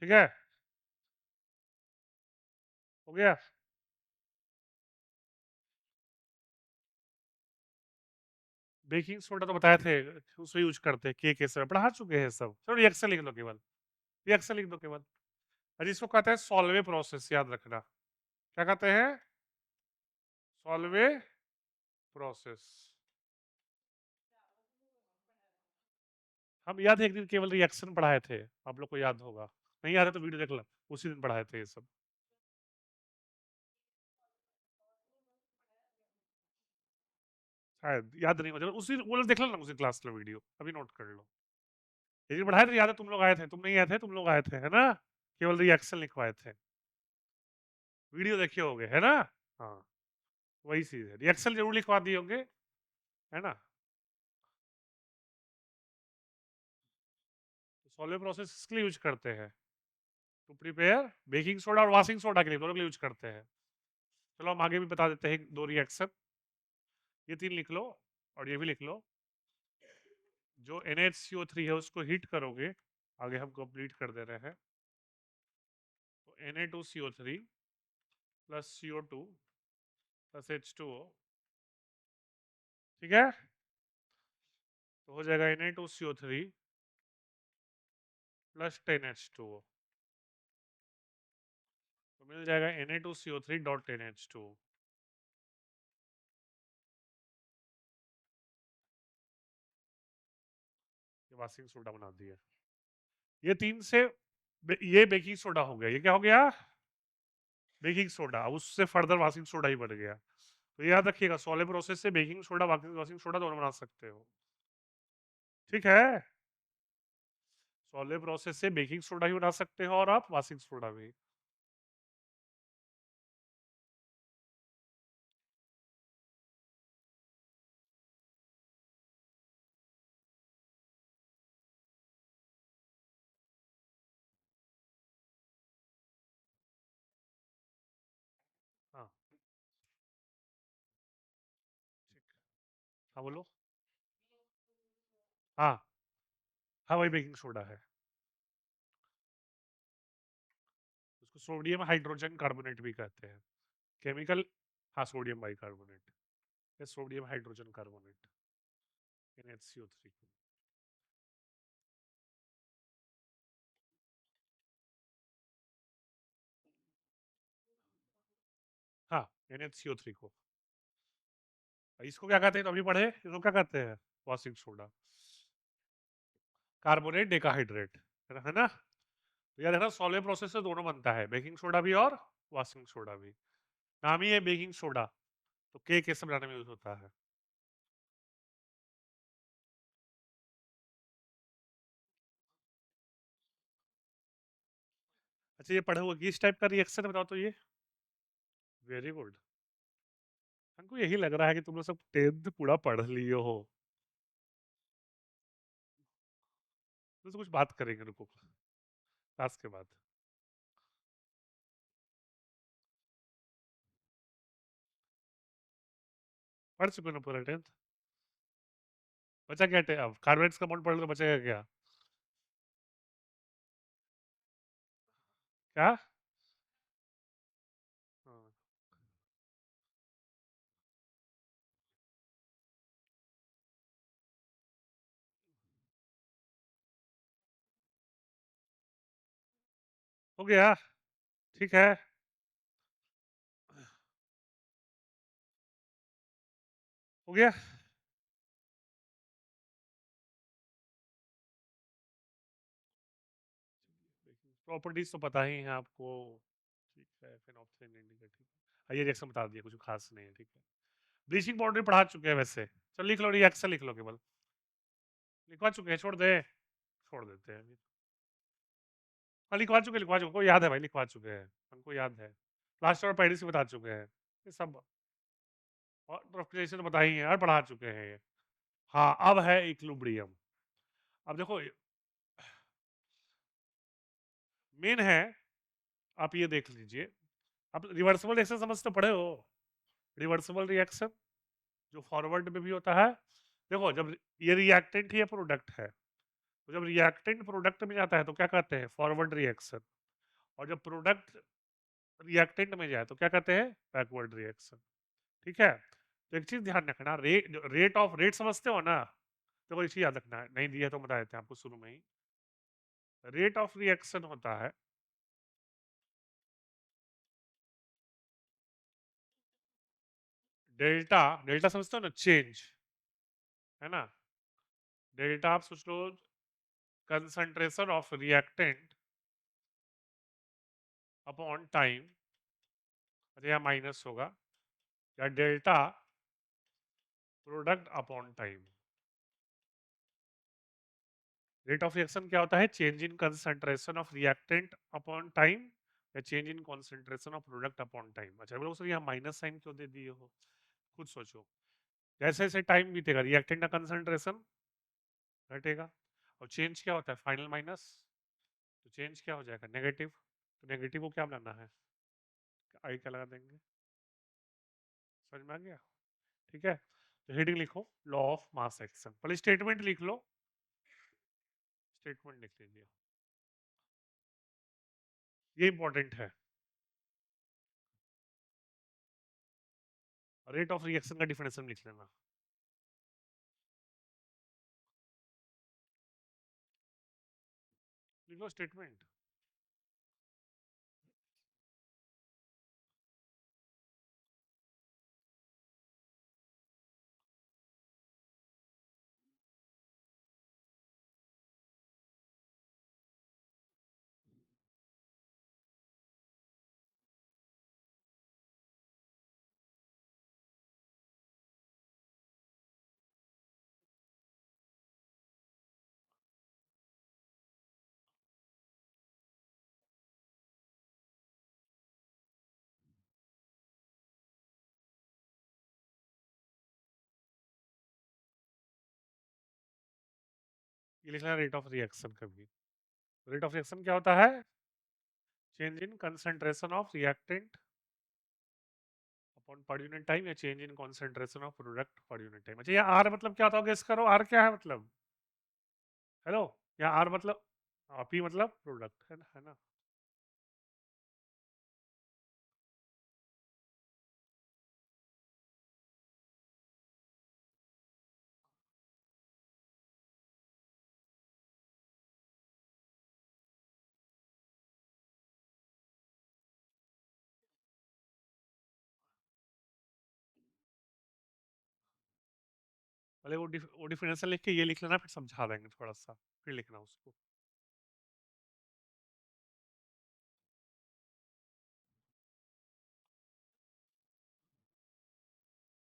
[SPEAKER 1] ठीक है, हो गया। बेकिंग सोडा तो बताए थे, उसको यूज करते हैं, के सब पढ़ा चुके हैं सब, चलो रिएक्शन लिख लो केवल, रिएक्शन लिख दो केवल। अरे इसको कहते हैं सॉल्वे प्रोसेस, याद रखना, क्या कहते हैं, सॉल्वे प्रोसेस। हम याद है, एक दिन केवल रिएक्शन पढ़ाए थे, आप लोग को याद होगा, नहीं याद है तो वीडियो देख लो, उसी दिन पढ़ाए थे ये सब। शायद याद नहीं हो, चलो उसी वो देख लो ना, उसी क्लास का वीडियो अभी नोट कर लो। एक दिन पढ़ाए थे, याद है, तुम लोग आए थे, तुम नहीं आए थे, तुम लोग आए थे, है ना, केवल रिएक्शन लिखवाए थे, वीडियो देखे होगे, है ना। हाँ, वही चीज है, रिएक्शन जरूर लिखवा दिए होंगे, है ना। तो सॉल्वर प्रोसेस किसके लिए यूज करते हैं? टू प्रिपेयर बेकिंग सोडा और वॉशिंग सोडा के लिए, दोनों के लिए यूज करते हैं। चलो हम आगे भी बता देते हैं दो रिएक्शन, ये तीन लिख लो और ये भी लिख लो। जो NH CO3 है उसको हीट करोगे, आगे हम कंप्लीट कर दे रहे हैं। तो Na2CO3 plus CO2 plus H2O, ठीक है। तो हो जाएगा Na2CO3 प्लस 10H2O, तो मिल जाएगा Na2CO3 डॉट 10H2O। ये वाशिंग सोडा बना दिया। ये तीन से ये बेकिंग सोडा हो गया, ये क्या हो गया? Baking soda. उससे फर्दर वाशिंग सोडा ही बन गया। तो याद रखिएगा, सॉलिड प्रोसेस से बेकिंग सोडा वाशिंग सोडा दोनों बना सकते हो, ठीक है। सॉलिड प्रोसेस से बेकिंग सोडा ही बना सकते हो और आप वाशिंग सोडा भी। हाँ ठीक। हाँ बोलो। हाँ हाँ, वही बेकिंग सोडा है। उसको सोडियम हाइड्रोजन कार्बोनेट भी कहते हैं, केमिकल। हाँ, सोडियम बाइकार्बोनेट या सोडियम हाइड्रोजन कार्बोनेट, NaCO3। हाँ, NaCO3 को। इसको क्या कहते हैं, तो अभी पढ़े, इसको क्या कहते हैं? वाशिंग सोडा, कार्बोनेट डेकाहाइड्रेट, है ना। तो याद रखना, सॉल्वेंट प्रोसेस से दोनों बनता है, बेकिंग सोडा भी और वाशिंग सोडा भी। नाम ही है बेकिंग सोडा, तो केक ये सब बनाने में यूज होता है। अच्छा, ये पढ़े हुए किस टाइप का रिएक्शन है बताओ तो ये? Very good. हमको यही लग रहा है कि तुम लोग सब 10th पूरा पढ़ लिए हो। तो कुछ बात करेंगे, रुको क्लास के बाद। पढ़ चुके हो ना पूरा 10th? बचा क्या अब कार्बोनेट्स का अमाउंट पढ़ लो तो बचेगा क्या? क्या? हाँ, हो गया, ठीक है। हो गया। प्रॉपर्टीज तो पता ही है आपको, ठीक है। फिनोप्सिन इंडिका, ठीक है। ये रिएक्शन बता दिया, कुछ खास नहीं है, ठीक है। ब्लीचिंग पाउडर पढ़ा चुके हैं वैसे। चलो लिख लो, रिएक्शन लिख लो केवल। लिखवा चुके हैं, छोड़ दे, छोड़ देते हैं। हाँ लिखवा चुके, को याद है भाई, लिखवा चुके हैं, हमको याद है। लास्ट और पहले से बता चुके हैं ये सब, और प्रोफेशन बता ही है यार, पढ़ा चुके हैं ये। हाँ, अब है इक्विलिब्रियम। अब देखो, मेन है, आप ये देख लीजिए। आप रिवर्सिबल रिएक्शन समझते पढ़े हो? रिवर्सिबल रिएक्शन जो फॉरवर्ड में भी होता है। देखो, जब ये रिएक्टेंट ही प्रोडक्ट है, तो जब रिएक्टेंट प्रोडक्ट में जाता है तो क्या कहते हैं? Forward reaction. और जब प्रोडक्ट रिएक्टेंट में जाए तो क्या कहते हैं? बैकवर्ड रिएक्शन, ठीक है। तो एक चीज ध्यान रखना, रेट ऑफ रेट समझते हो ना? देखो, इसे याद रखना है, नहीं दिया तो बता देते हैं आपको शुरू में ही। रेट ऑफ रिएक्शन होता है डेल्टा। डेल्टा समझते हो ना, चेंज, है ना। डेल्टा आप सोच लो, concentration of reactant upon time, अच्छा यहाँ माइनस होगा, या delta product upon time. Rate of reaction क्या होता है? Change in concentration of reactant upon time, या change in concentration of product upon time. अच्छा बोलो सर यहाँ माइनस साइन क्यों दे दिए हो, खुद सोचो। जैसे जैसे टाइम बीतेगा रिएक्टेंट का कंसंट्रेशन घटेगा, और चेंज क्या होता है, फाइनल माइनस, तो चेंज क्या हो जाएगा, नेगेटिव। तो नेगेटिव को क्या बनाना है, आई क्या लगा देंगे, समझ में आ गया। ठीक है, तो हेडिंग लिखो लॉ ऑफ मास एक्शन, पहले स्टेटमेंट लिख लो, स्टेटमेंट लिख लीजिए, ये इंपॉर्टेंट है। रेट ऑफ रिएक्शन का डिफिनेशन लिख लेना। लिख लो स्टेटमेंट। ये लिखना रेट ऑफ रिएक्शन का भी। रेट ऑफ रिएक्शन क्या होता है, change in concentration of reactant upon per unit time, या change in concentration of product per unit time. अच्छा ये आर मतलब क्या होता है, गेस करो आर क्या है मतलब, हेलो, या आर मतलब, पी मतलब प्रोडक्ट है ना। पहले वो डिफिनेशन लिख के ये लिख लेना, फिर समझा देंगे थोड़ा सा, फिर लिखना उसको।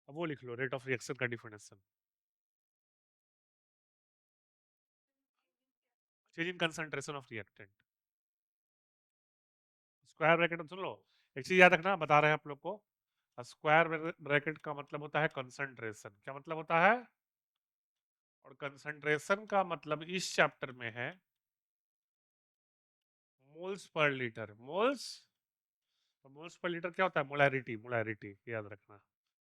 [SPEAKER 1] अब वो लिख लो रेट ऑफ रिएक्शन का definition, change in concentration of reactant. Square bracket सुन लो, एक चीज याद रखना, बता रहे हैं आप लोग को, स्क्वायर ब्रैकेट का मतलब होता है कंसंट्रेशन, क्या मतलब होता है, और कंसंट्रेशन का मतलब इस चैप्टर में है मोल्स पर लीटर, मोल्स, तो मोल्स पर लीटर क्या होता है, मोलैरिटी, मोलैरिटी याद रखना।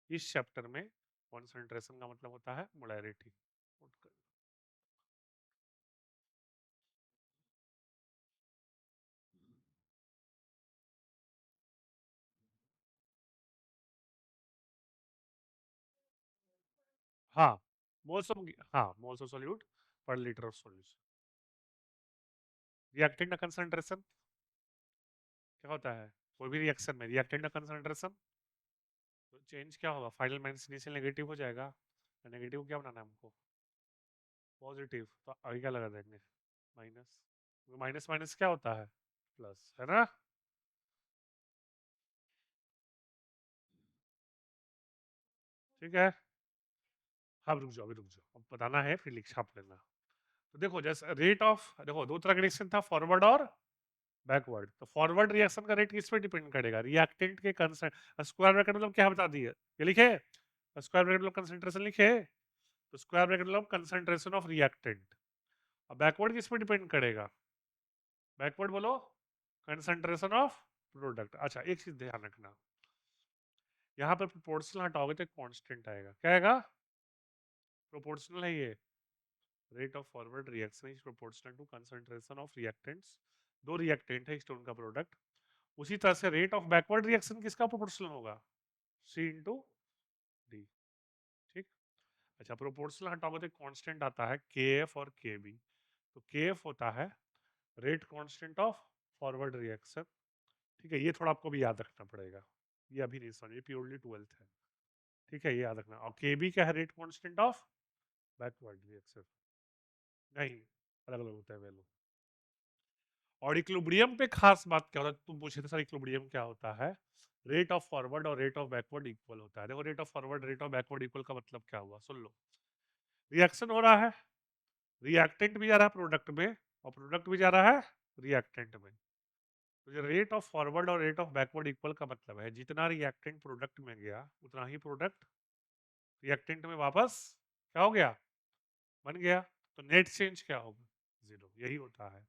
[SPEAKER 1] इस चैप्टर में कंसंट्रेशन का मतलब होता है मोलैरिटी। हाँ, मोल्स ऑफ, हाँ मोल्स ऑफ सॉल्यूट पर लीटर ऑफ सॉल्यूशन। रिएक्टेंट का कंसंट्रेशन क्या होता है, कोई भी रिएक्शन में रिएक्टेंट का कंसंट्रेशन, तो चेंज क्या होगा, फाइनल माइनस इनिशियल नेगेटिव हो जाएगा, नेगेटिव क्या बनाना है हमको, पॉजिटिव, तो आगे क्या लगा देंगे, माइनस, माइनस माइनस क्या होता है, प्लस, है ना। ठीक है, हाँ रुक जाओ, अभी रुक जाओ, अब बताना है फिर लिख छाप लेना। तो देखो जैसे रेट ऑफ, देखो दो तरह का रिएक्शन था, फॉरवर्ड और बैकवर्ड। तो फॉरवर्ड रिएक्शन का रेट किस पे डिपेंड करेगा, रिएक्टेंट के कंसंट, स्क्वायर ब्रैकेट मतलब क्या बता दिए, ये लिखे, स्क्वायर ब्रैकेट मतलब कंसंट्रेशन लिखे, तो स्क्वायर ब्रैकेट मतलब कंसंट्रेशन ऑफ रिएक्टेंट। अब बैकवर्ड किस पे डिपेंड करेगा, बैकवर्ड बोलो, कंसंट्रेशन ऑफ प्रोडक्ट। अच्छा एक चीज ध्यान रखना, यहाँ पर प्रोपोर्शनल हटाओगे तो कांस्टेंट आएगा, क्या आएगा, प्रोपोर्शनल है ये, rate of forward reaction is proportional to concentration of reactants, दो रिएक्टेंट है इस दोनों का प्रोडक्ट, उसी तरह से रेट ऑफ बैकवर्ड रिएक्शन किसका प्रोपोर्शनल होगा, सी इंटू डी। ठीक, अच्छा प्रोपोर्शनल हटाओगे तो कांस्टेंट आता है के एफ और के बी, तो के एफ होता है rate constant of forward reaction. ठीक है, ये थोड़ा आपको भी याद रखना पड़ेगा, ये अभी नहीं समझिए, प्योरली 12th है। ठीक है, ये याद रखना, और के बी क्या है, rate constant of backward reaction, नहीं अलग अलग होता है वैल्यू। और इक्विलिब्रियम पे खास बात क्या होता है, तुम पूछे थे सर इक्विलिब्रियम क्या होता है, रेट ऑफ फॉरवर्ड और रेट ऑफ बैकवर्ड इक्वल होता है। देखो rate of forward rate of backward equal का मतलब क्या हुआ, सुन लो, रिएक्शन हो रहा है, रिएक्टेंट भी जा रहा है प्रोडक्ट में, और प्रोडक्ट भी जा रहा है रिएक्टेंट में, तो रेट ऑफ फॉरवर्ड और रेट ऑफ बैकवर्ड इक्वल का मतलब है जितना रिएक्टेंट प्रोडक्ट में गया उतना ही प्रोडक्ट रिएक्टेंट में वापस क्या हो गया, बन गया। तो नेट चेंज क्या होगा, जीरो, यही होता है।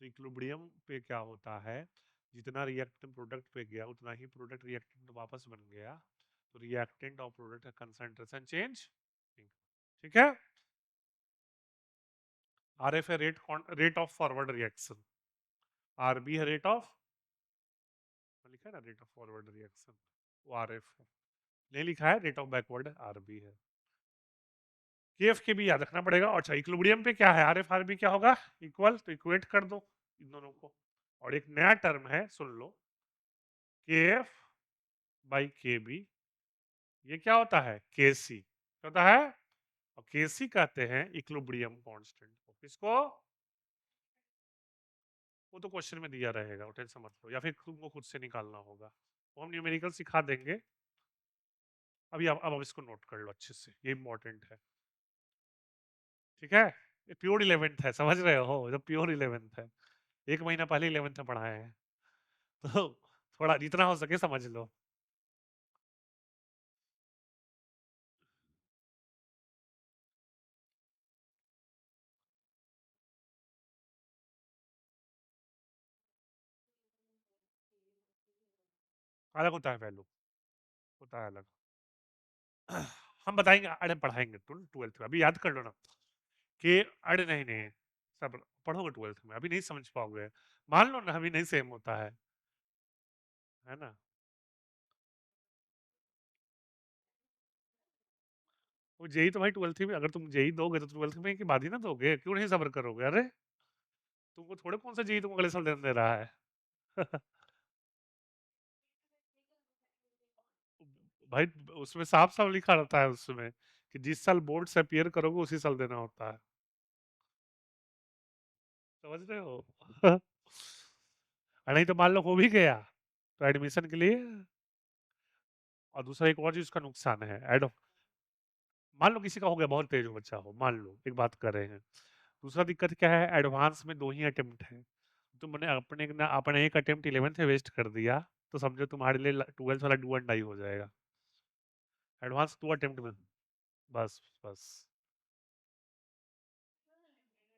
[SPEAKER 1] तो इक्विलिब्रियम पे क्या होता है, जितना रिएक्टेंट प्रोडक्ट पे गया उतना ही प्रोडक्ट रिएक्टेंट वापस बन गया। तो रिएक्टेंट और प्रोडक्ट का कंसंट्रेशन चेंज, ठीक है। आर एफ है rate of forward reaction, R B है रेट ऑफ, लिखा है ना रेट ऑफ फॉरवर्ड रिएक्शन, वो आर एफ है। नहीं लिखा है rate of backward R B है। के एफ के भी याद रखना पड़ेगा। और अच्छा इक्विलिब्रियम पे क्या है, आर एफ आर बी क्या होगा, इक्वल, तो इक्वेट कर दो इन दोनों को। और एक नया टर्म है, सुन लो, के एफ बाई के बी, ये क्या होता है, के सी होता है। और के सी कहते हैं इक्विलिब्रियम कांस्टेंट को, किसको, वो तो क्वेश्चन में दिया रहेगा, वो टेंशन मत लो, या फिर तुमको खुद से निकालना होगा, वो हम न्यूमेरिकल सिखा देंगे। अभी अब इसको नोट कर लो अच्छे से, ये इंपॉर्टेंट है, ठीक है। ये प्योर इलेवेंथ है, समझ रहे हो, जब प्योर इलेवेंथ है, एक महीना पहले इलेवेंथ में पढ़ाए हैं, तो थोड़ा जितना हो सके समझ लो। अलग होता है वैल्यू, होता है अलग। हम बताएंगे, अरे पढ़ाएंगे ट्वेल्थ में, अभी याद कर लो ना कि, अरे नहीं नहीं, सब पढ़ोगे ट्वेल्थ में, अभी नहीं समझ पाओगे, मान लो ना अभी नहीं सेम होता है ना। वो जेई तो भाई ट्वेल्थ में, अगर तुम जेई दोगे तो ट्वेल्थ में के बाद ही ना दोगे, क्यों नहीं सब्र करोगे, अरे तुमको थोड़े कौन सा जेई तुम अगले साल देने दे रहा है। भाई उसमें साफ साफ लिखा रहता है उसमें कि जिस साल बोर्ड से अपीयर करोगे उसी साल देना होता है, समझ रहे हो। और नहीं तो मान लो हो भी गया तो एडमिशन के लिए, और दूसरा एक और चीज उसका नुकसान है एड, मान लो किसी का हो गया, बहुत तेज हो बच्चा हो, मान लो एक बात कर रहे हैं, दूसरा दिक्कत क्या है, एडवांस में दो ही अटेम्प्ट है, तुमने अपने एक अटेम्प्ट 11th में वेस्ट कर दिया, तो समझो तुम्हारे लिए ट्वेल्थ वाला डू एंड डाई हो जाएगा। एडवांस दो अटेम्प्ट में, बस बस,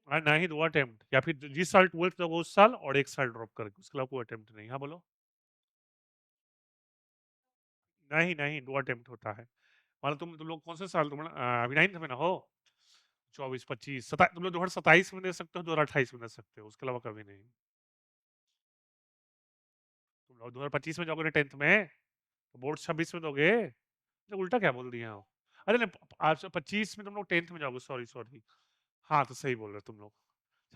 [SPEAKER 1] ना ही दो अटेम्प्ट, या फिर जिस साल ट्वेल्थ दोगे उस साल और एक साल ड्रॉप करके, उसके अलावा कोई अटेम्प्ट नहीं। हाँ बोलो। नहीं नहीं, दो अटेम्प्ट होता है। मान लो तुम लोग कौन से साल, तुम अभी 9th में ना हो, 24 25 27, तुम लोग 2027 में दे सकते हो, 2028 में दे सकते हो, उसके अलावा कभी नहीं। तुम लोग 2025 में जाओगे ना 10th में, तो बोर्ड 26 में दोगे, तो उल्टा क्या बोल दिया हो। अरे नहीं, आप 25 में तुम लोग 10th में जाओगे, सॉरी सॉरी, हाँ तो सही बोल रहे हो तुम लोग,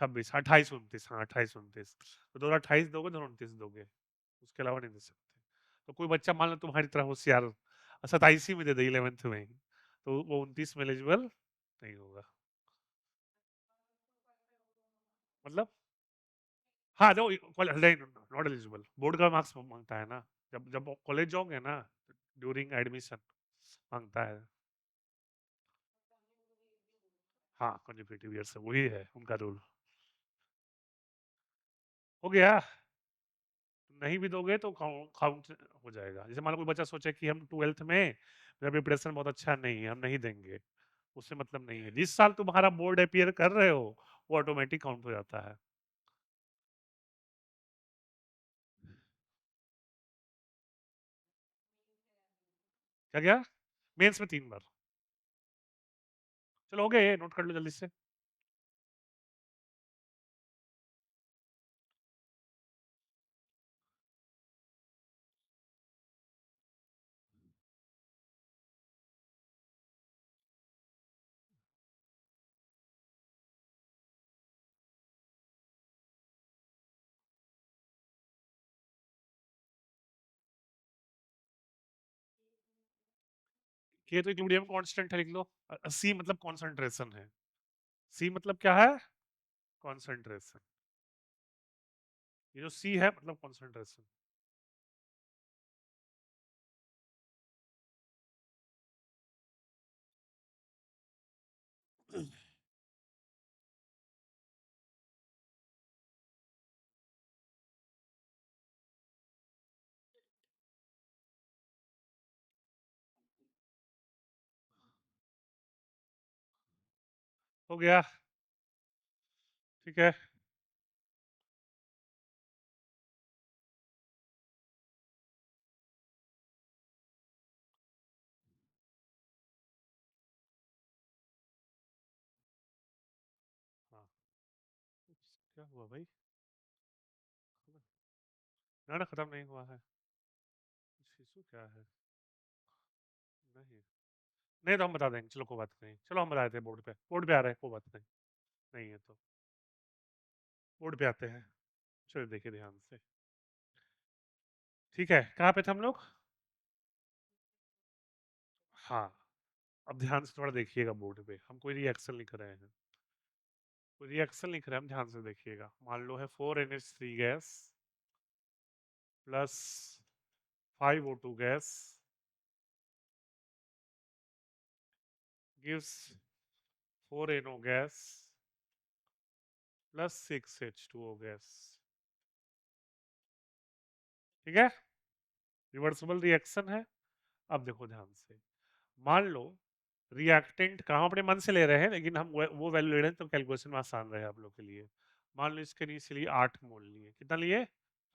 [SPEAKER 1] 26 28 29, हाँ 28 29, तो 2028 दोगे, 2029 दोगे, उसके अलावा नहीं दे सकते। तो कोई बच्चा मान लो तुम्हारी तरह होशियार 27 ही में दे दे 11th में ही, तो वो 29 में एलिजिबल नहीं होगा। मतलब हाँ, जो नहीं, नॉट एलिजिबल, बोर्ड का मार्क्स मांगता है ना, जब जब कॉलेज जाओगे ना, ड्यूरिंग एडमिशन मांगता है। हाँ कंजिक्यूटिव ईयर से, वही है उनका रूल। हो गया, नहीं भी दोगे तो काउंट हो जाएगा। जैसे मान लो कोई बच्चा सोचे कि हम ट्वेल्थ में मेरा प्रिपरेशन बहुत अच्छा नहीं है, हम नहीं देंगे, उससे मतलब नहीं है, जिस साल तुम्हारा बोर्ड अपीयर कर रहे हो वो ऑटोमेटिक काउंट हो जाता है। क्या क्या, मेंस में 3 बार। चलो हो गए, नोट कर लो जल्दी से। के तो इक्विलिब्रियम कांस्टेंट है, लिख लो। सी मतलब कंसंट्रेशन है, सी मतलब क्या है, कंसंट्रेशन, ये जो सी है मतलब कंसंट्रेशन। हो गया। ठीक है। हाँ, क्या हुआ भाई? ना खत्म नहीं हुआ है। शिशु क्या है? नहीं, नहीं तो हम बता देंगे, चलो कोई बात नहीं, चलो हम बता देते हैं, बोर्ड पे आ रहा है, कोई बात नहीं। नहीं है तो बोर्ड पे आते हैं। चलो देखिए ध्यान से। ठीक है, कहाँ पे थे हम लोग? हाँ, अब ध्यान से थोड़ा देखिएगा बोर्ड पे, हम कोई रिएक्शन लिख रहे हैं। कोई रिएक्शन लिख रहे हैं हम, ध्यान से देखिएगा। मान लो है 4NH3 gas plus 5O2 gas gives 4NO gas plus 6H2O gas. ठीक है, रिवर्सिबल रिएक्शन है। अब देखो ध्यान से, मान लो रिएक्टेंट का हम अपने मन से ले रहे हैं, लेकिन हम वो वैल्यू ले रहे हैं तो कैलकुलेशन में आसान रहे आप लोग के लिए। मान लो इसके इनिशियली 8 मोल लिए, कितना लिए?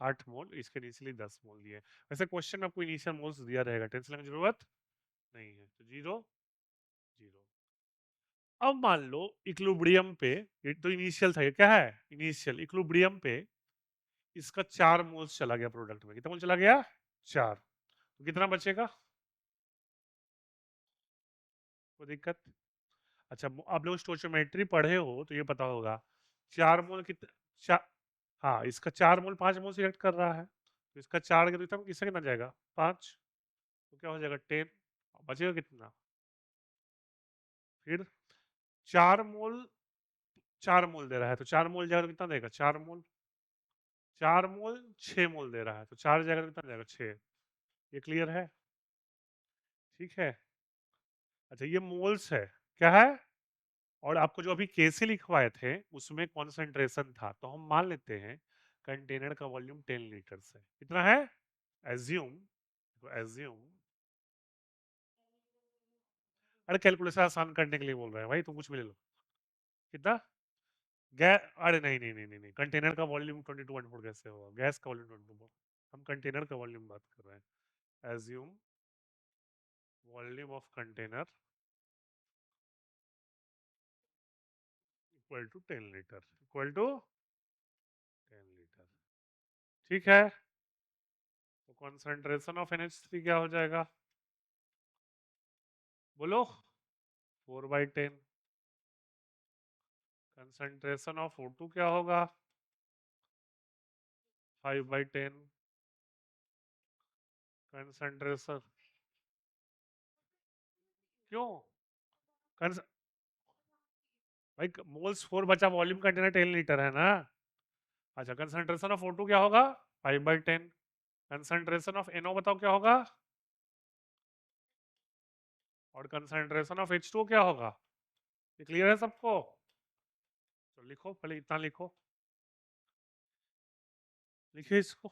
[SPEAKER 1] 8 मोल। इसके इनिशियली 10 मोल लिए। वैसे क्वेश्चन में आपको इनिशियल मोल्स दिया रहेगा, टेंशन लेने की जरूरत नहीं है, तो 0 0। अब मान लो इक्विलिब्रियम पे, ये तो इनिशियल था, ये क्या है? इनिशियल। इक्विलिब्रियम पे इसका 4 मोल्स चला गया प्रोडक्ट में, कितना मोल चला गया? 4। तो कितना बचेगा? कोई दिक्कत? अच्छा, आप लोग स्टोचियोमेट्री पढ़े हो तो ये पता होगा, 4 मोल कितना? हाँ, इसका 4 मोल 5 मोल सिलेक्ट कर रहा है, तो इसका 4 के तो किससे कितना जाएगा? 5। तो क्या हो जाएगा? 10। बचेगा कितना? फिर 4 मोल, 4 मोल दे रहा है, तो 4 मोल जाएगा तो कितना देगा? 4 मोल। 4 मोल 6 मोल दे रहा है, तो 4 जाएगा तो कितना जाएगा? 6। ये क्लियर है? ठीक है। अच्छा, ये मोल्स है, क्या है? और आपको जो अभी केसी लिखवाए थे उसमें कॉन्सेंट्रेशन था, तो हम मान लेते हैं कंटेनर का वॉल्यूम 10 लीटर है। कितना है? एज्यूम, तो एज्यूम, अरे कैलकुलेशन आसान करने के लिए बोल रहे हैं भाई, तुम कुछ भी ले लो। कितना? गैस, अरे नहीं नहीं नहीं नहीं नहीं, कंटेनर का वॉल्यूम 22.4 कैसे होगा? गैस का वॉल्यूम 22। हम कंटेनर का वॉल्यूम बात कर रहे हैं। Assume volume of container equal to 10 litre, equal to 10 litre. ठीक है, तो कॉन्सेंट्रेशन ऑफ NH3 क्या हो जाएगा? बोलो। 4/10। कंसंट्रेशन ऑफ O2 क्या होगा? 5/10। कंसंट्रेशन, क्यों? कंस भाई मोल्स 4 बचा, वॉल्यूम कंटेनर 10 लीटर है ना। अच्छा, कंसंट्रेशन ऑफ O2 क्या होगा? 5/10। कंसंट्रेशन ऑफ NO बताओ क्या होगा? और कंसंट्रेशन ऑफ H2O क्या होगा? ये क्लियर है सबको? तो लिखो, पहले इतना लिखो, लिखिए इसको।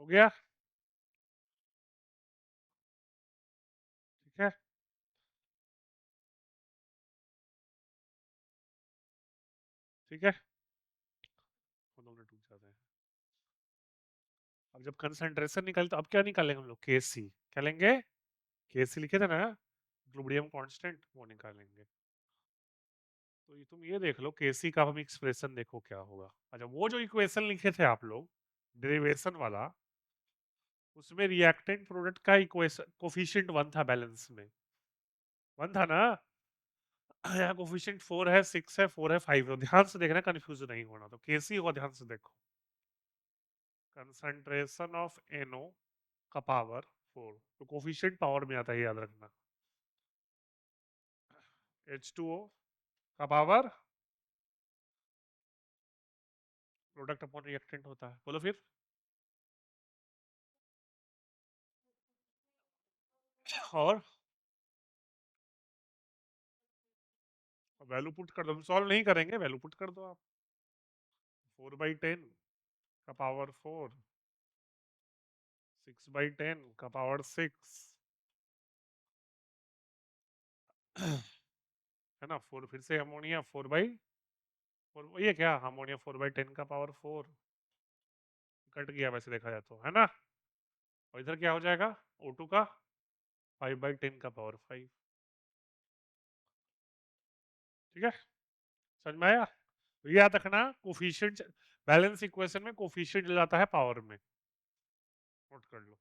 [SPEAKER 1] हो गया? ठीक है, ठीक है, वो 2 मिनट रुक जाते हैं। अब जब कंसंट्रेशन निकाले तो अब क्या निकालेंगे हम लोग, केसी। क्या लेंगे, केसी लिखे थे ना, इक्विलिब्रियम कांस्टेंट, वो निकालेंगे। तो ये तुम ये देख लो, केसी का हम एक्सप्रेशन देखो क्या होगा। अच्छा, वो जो इक्वेशन लिखे थे आप लोग डेरिवेशन वाला, उसमें रिएक्टेंट प्रोडक्ट का इक्वेशन कोफिशिएंट 1 था, बैलेंस में 1 था ना। यहाँ कोफिशिएंट 4 है, 6 है, 4 है, 5 है। ध्यान से देखना, कंफ्यूज नहीं होना। तो केसी होगा, ध्यान से देखो, कंसंट्रेशन ऑफ NO का पावर 4, तो कोफिशिएंट पावर में आता है, याद रखना। H2O का पावर प्रोडक्ट अपॉन रिएक्टेंट होता है। बोलो फिर। और वैल्यू पुट कर दो, हम सॉल्व नहीं करेंगे, वैल्यू पुट कर दो आप। 4/10 का पावर 4, 6/10 का पावर 6, है ना। 4 फिर से अमोनिया 4/4, ये क्या अमोनिया 4/10 का पावर 4 कट गया वैसे देखा जाए तो, है ना। और इधर क्या हो जाएगा, O2 का 5/10 का पावर 5। ठीक है, समझ में आया। तो याद रखना, कोफिशिएंट बैलेंस इक्वेशन में कोफिशिएंट जाता है पावर में, नोट कर लो।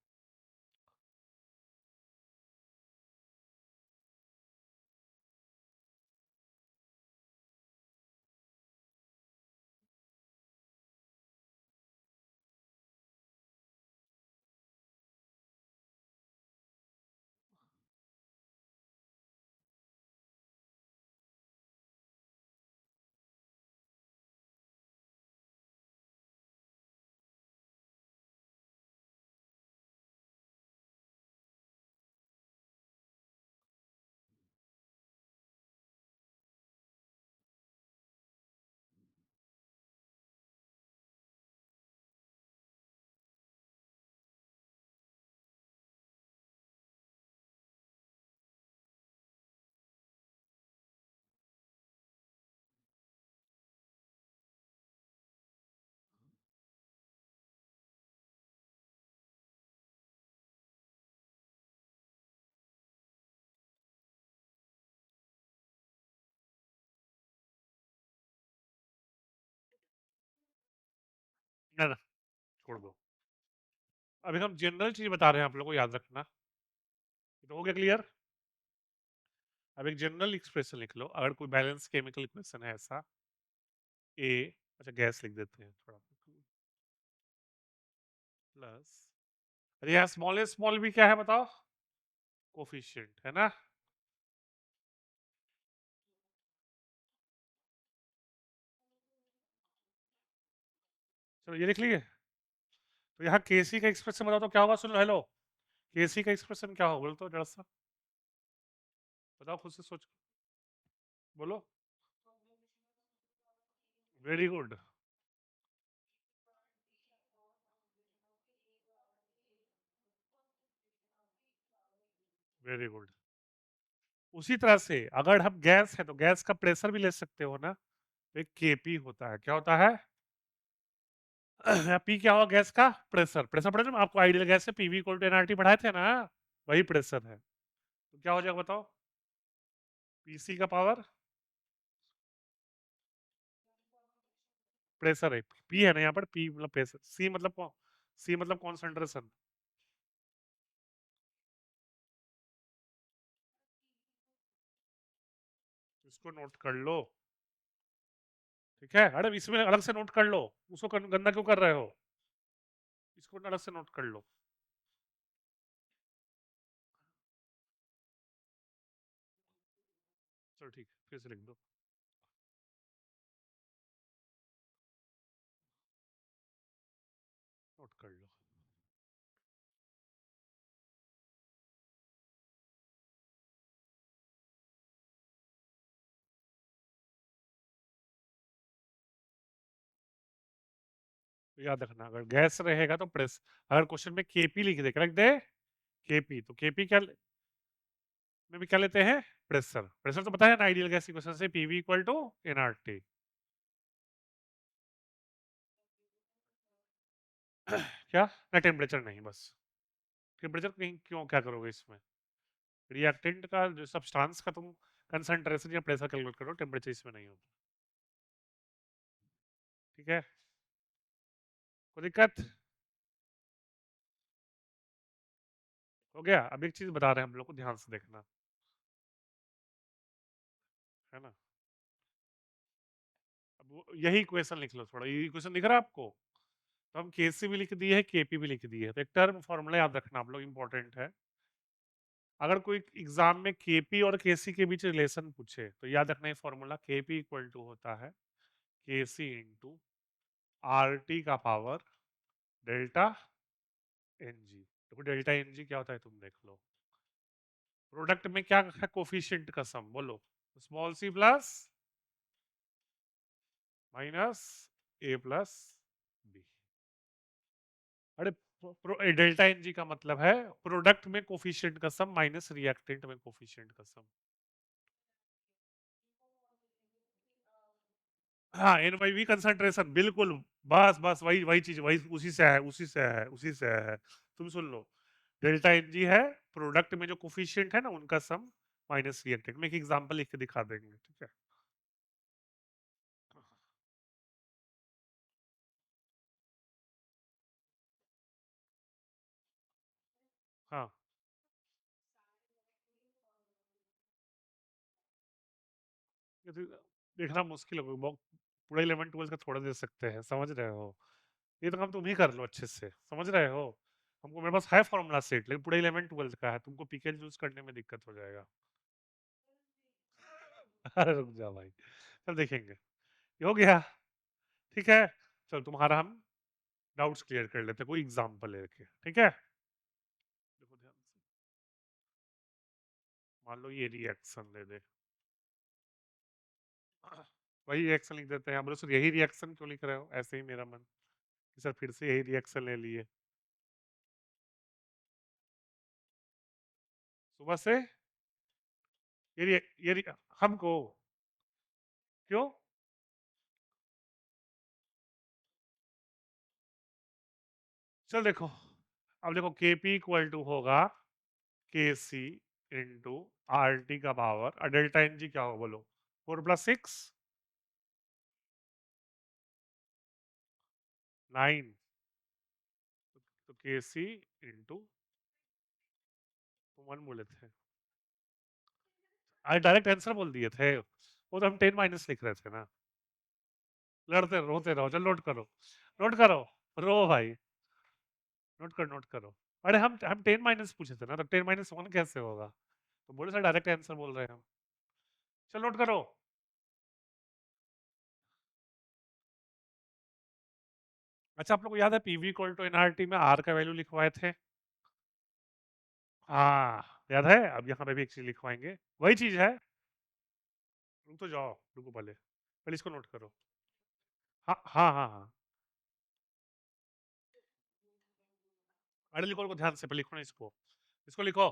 [SPEAKER 1] ना ना, छोड़ दो। अभी हम जनरल चीज बता रहे हैं, आप लोगों को याद रखना। तो हो गया क्लियर। अब एक जनरल एक्सप्रेशन लिख लो, अगर कोई बैलेंस केमिकल इक्वेशन है ऐसा। ए, अच्छा गैस लिख देते हैं थोड़ा, प्लस, अरे यहाँ स्मॉल ए स्मॉल बी क्या है बताओ, कोफिशिएंट है ना। चलो ये लिख लिए। तो यहाँ केसी का एक्सप्रेशन बताओ तो क्या होगा, सुन लो, हेलो। केसी का एक्सप्रेशन क्या होगा बोलो तो जरा सा, बताओ खुद से सोच, बोलो। Very good, very good. उसी तरह से अगर हम गैस है तो गैस का प्रेशर भी ले सकते हो ना, तो एक केपी होता है, क्या होता है, पी क्या होगा, गैस का प्रेशर। प्रेशर पढ़े ना आपको, आइडियल गैस से पीवी इक्वल टू एनआरटी पढ़ाए थे ना, वही प्रेशर है। तो क्या हो जाएगा बताओ, पीसी का पावर, प्रेशर है, पी है ना यहाँ पर, पी मतलब प्रेशर, सी मतलब सी मतलब कॉन्सेंट्रेशन। इसको नोट कर लो, ठीक है। अरे इसमें अलग से नोट कर लो, उसको गंदा क्यों कर रहे हो, इसको अलग से नोट कर लो। चलो ठीक है, फिर से लिख दो, नोट कर लो। तो याद रखना, अगर गैस रहेगा तो प्रेस, अगर क्वेश्चन में केपी लिख दे केपी, तो केपी क्या में भी क्या लेते हैं, प्रेशर। प्रेशर तो पता है ना, आइडियल गैस इक्वेशन से पीवी इक्वल टू एनआरटी। क्या क्या ना, टेम्परेचर नहीं, बस टेम्परेचर कहीं क्यों, क्या करोगे इसमें? रिएक्टेंट का जो सब्सटेंस का तुम कंसंट्रेशन या प्रेशर कैलकुलेट करो, टेम्परेचर इसमें नहीं होता। ठीक है, कोई दिक्कत? हो गया। अब एक चीज बता रहे हैं हम लोग को, ध्यान से देखना है ना। अब यही क्वेश्चन लिख लो, थोड़ा ये क्वेश्चन दिख रहा है आपको? तो हम केसी भी लिख दिए है, केपी भी लिख दिए है, तो एक टर्म फॉर्मूला याद रखना आप लोग, इंपॉर्टेंट है। अगर कोई एग्जाम में केपी और केसी के बीच रिलेशन पूछे तो याद रखना, ये फॉर्मूला केपी इक्वल टू होता है केसी इंटू आर टी का पावर डेल्टा एन जी। देखो डेल्टा एन जी क्या होता है, तुम देख लो। प्रोडक्ट में क्या है, कोफिशिएंट का सम, बोलो। स्मॉल सी प्लस माइनस ए प्लस बी। अरे डेल्टा एन जी का मतलब है प्रोडक्ट में कोफिशिएंट का सम माइनस रिएक्टेंट में कोफिशिएंट का सम। हाँ, एन बाई वी कंसंट्रेशन, बिल्कुल। बस बस वही वही चीज, वही उसी से है, उसी से है, उसी से है। तुम सुन लो, डेल्टा एन जी है प्रोडक्ट में जो कोफिशिएंट है ना उनका सम माइनस रिएक्टेंट में। एक एग्जांपल लिख के दिखा देंगे, ठीक है। हाँ, ये तो देखना मुश्किल होगा बहुत। पूरा 11 12 का थोड़ा दे सकते हैं, समझ रहे हो? ये तो काम तुम ही कर लो अच्छे से, समझ रहे हो? हमको, मेरे पास है फॉर्मूला सेट, लेकिन पूरा 11 12 का है, तुमको पीके यूज करने में दिक्कत हो जाएगा। अरे रुक जाओ भाई, चल देखेंगे। ये हो गया, ठीक है। चल तुम्हारा हम डाउट्स क्लियर कर लेते हैं कोई एग्जांपल लेके, ठीक है। देखो ध्यान से, मान लो ये रिएक्शन ले दे। वही रिएक्शन लिख देते हैं। बोलो सर यही रिएक्शन क्यों लिख रहे हो, ऐसे ही मेरा मन कि सर फिर से यही रिएक्शन ले लिए सुबह से। हमको क्यों? चल देखो, अब देखो केपी इक्वल टू होगा के सी इंटू आर टी का पावर, और डेल्टा एन जी क्या होगा बोलो? 4 + 6 9। तो के सी इंटू, तुम 1 बोले थे, आज डायरेक्ट आंसर बोल दिए थे, वो तो हम 10 - लिख रहे थे ना। लड़ते रोते रहो, चल नोट करो, नोट करो, रो भाई, नोट करो, नोट करो। अरे हम 10 - पूछे थे ना, तो 10 - 1 कैसे होगा? तो बोले सर डायरेक्ट आंसर बोल रहे हैं हम। चल नोट करो। अच्छा, आप लोग को याद है पीवी इक्वल टू एनआरटी में आर का वैल्यू लिखवाए थे? हाँ, याद है। अब यहाँ पे भी एक चीज लिखवाएंगे, वही चीज है। रुक तो जाओ, रुको पहले, पहले इसको नोट करो। हाँ हाँ हाँ हाँ। अरे लिखो, लिखो ध्यान से, पहले लिखो ना इसको, इसको लिखो।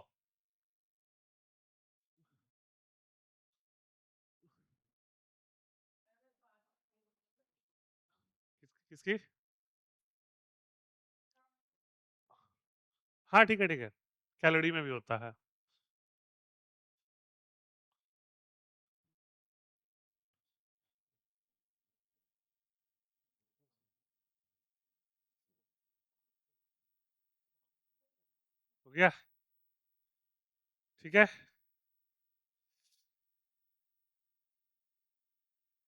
[SPEAKER 1] किसकी? हाँ ठीक है, ठीक है, कैलोरी में भी होता है। हो गया, ठीक है,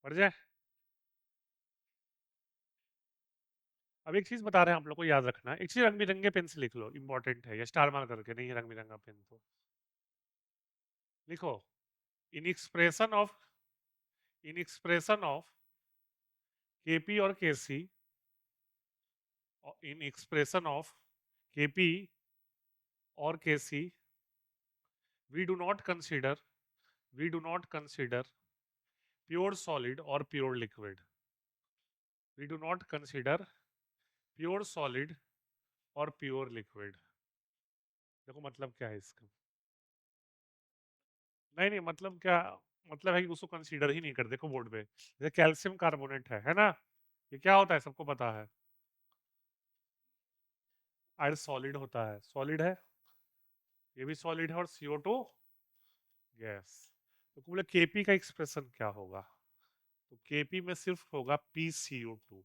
[SPEAKER 1] पढ़ जाए। अब एक चीज बता रहे हैं हम लोग को, याद रखना, एक चीज रंग बिरंगे पेन से लिख लो, इंपॉर्टेंट है, या स्टार मार्क करके, नहीं है रंग बिरंगा पेन तो लिखो। इन एक्सप्रेशन ऑफ केपी और KC, in expression of KP और KC, we do not consider we do not consider pure solid और pure liquid. We do not consider pure solid और प्योर लिक्विड। देखो मतलब क्या है इसका? नहीं नहीं, मतलब क्या? मतलब है कि उसको कंसीडर ही नहीं कर, देखो बोर्ड पे जैसे कैल्शियम कार्बोनेट है ना? ये क्या होता है सबको पता है। आयरन सॉलिड होता है, सॉलिड है, ये भी सॉलिड है, और CO2 गैस। तो बोले केपी का एक्सप्रेशन क्या होगा, तो केपी में सिर्फ होगा PCO2।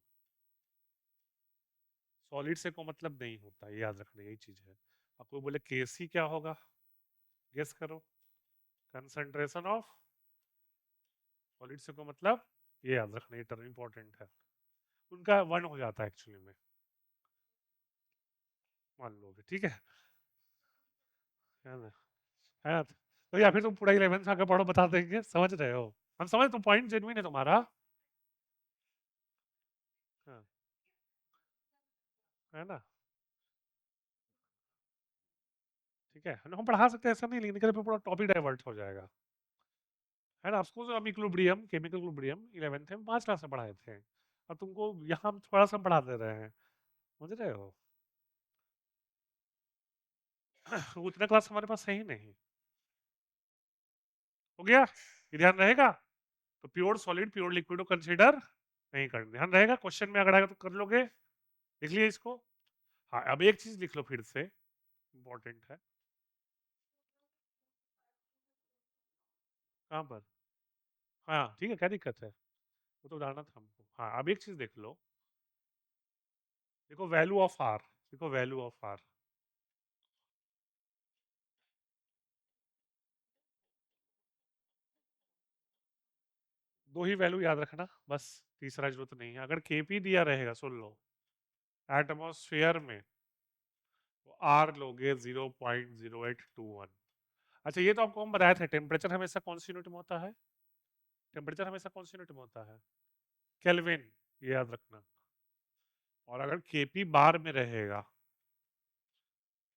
[SPEAKER 1] सॉलिड से को मतलब नहीं होता, ये याद रखना, यही चीज है। आपको बोले केसी क्या होगा, गेस करो। कंसंट्रेशन ऑफ सॉलिड से को मतलब, ये याद रखना, ये टर्म इंपॉर्टेंट है। उनका 1 हो जाता है एक्चुअली में, मान लोगे, ठीक है ना, है ना। तो या फिर तुम पूरा 11th आगे पढ़ो, बता देंगे, समझ रहे हो। हम समझ, तुम पॉइंट जेन्युइन है तुम्हारा। हाँ, है ना, ठीक है, हम पढ़ा सकते हैं ऐसा नहीं, लेकिन फिर पूरा टॉपिक डाइवर्ट हो जाएगा, है ना। आपको हम इक्विलिब्रियम, केमिकल इक्विलिब्रियम 11th में 5 क्लास में पढ़ाए थे, अब तुमको यहाँ हम थोड़ा सा पढ़ा दे रहे हैं, समझ रहे हो। उतना क्लास हमारे पास है ही नहीं। हो गया, ये ध्यान रहेगा। तो प्योर सॉलिड प्योर लिक्विड को कंसीडर नहीं करना, ध्यान रहेगा, क्वेश्चन में अगर आएगा तो कर लोगे। लिख लिया इसको। हाँ, अब एक चीज लिख लो फिर से, इंपॉर्टेंट है। कहाँ पर? हाँ ठीक है, क्या दिक्कत है, वो तो बताना था हमको। हाँ, अब एक चीज देख लो, देखो वैल्यू ऑफ आर, देखो वैल्यू ऑफ आर, दो ही वैल्यू याद रखना बस, तीसरा जरूरत नहीं है। अगर केपी दिया रहेगा, सुन लो, एटमॉस्फेयर में, तो आर लोगे 0.0821। अच्छा, ये तो आपको हम बताया था, टेम्परेचर हमेशा कौन सी यूनिट में होता है, टेम्परेचर हमेशा कौन सी यूनिट में होता है, केल्विन, ये याद रखना। और अगर केपी बार में रहेगा,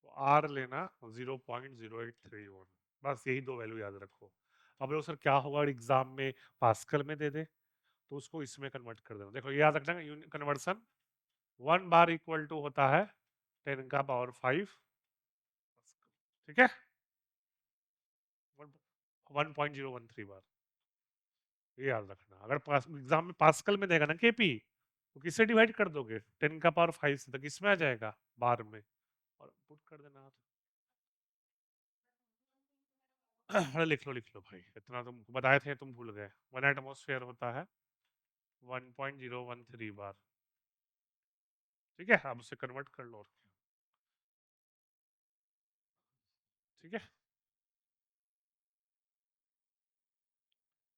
[SPEAKER 1] तो आर लेना 0.0831, बस यही दो वैल्यू याद रखो। अब लोग सर क्या होगा अगर एग्जाम में पास्कल में दे दे, तो उसको इसमें कन्वर्ट कर देना। देखो ये याद रखना, कन्वर्सन 1 बार इक्वल टू होता है 10⁵ ठीक है, 1.013 बार, ये याद रखना। अगर एग्जाम में पास्कल में देगा ना केपी, तो किससे डिवाइड कर दोगे, 10⁵ से, तो किसमें आ जाएगा, बार में, और पुट कर देना। अरे लिख लो भाई, इतना तुम बताए थे, तुम भूल गए। 1 एटमॉस्फेयर होता है 1.013 बार, ठीक है, आप उसे कन्वर्ट कर लो, और क्या, ठीक है।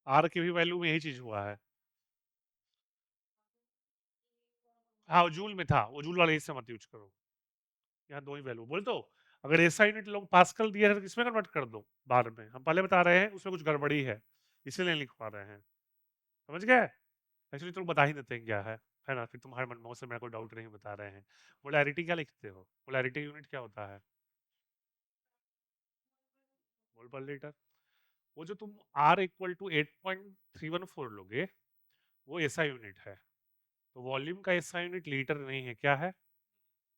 [SPEAKER 1] आर की भी वैल्यू में यही चीज हुआ है। हाँ, वो जूल में था, वो जूल वाले इससे मत यूज करो, यहाँ दो ही वैल्यू बोल दो। अगर ऐसा यूनिट लोग पास्कल दिया है तो किसमें कन्वर्ट कर दो, बार में। हम पहले बता रहे हैं उसमें कुछ गड़बड़ी है, इसीलिए लिख पा रहे हैं, समझ गए। एक्चुअली तुम बता ही देते हैं क्या है ना, फिर तुम्हारे मन में से मेरा कोई डाउट नहीं, बता रहे हैं। मोलैरिटी क्या लिखते हो, मोलैरिटी यूनिट क्या होता है, मोल पर लीटर। वो जो तुम R इक्वल टू 8.314 लोगे, वो ऐसा यूनिट है। तो वॉल्यूम का ऐसा यूनिट लीटर नहीं है, क्या है,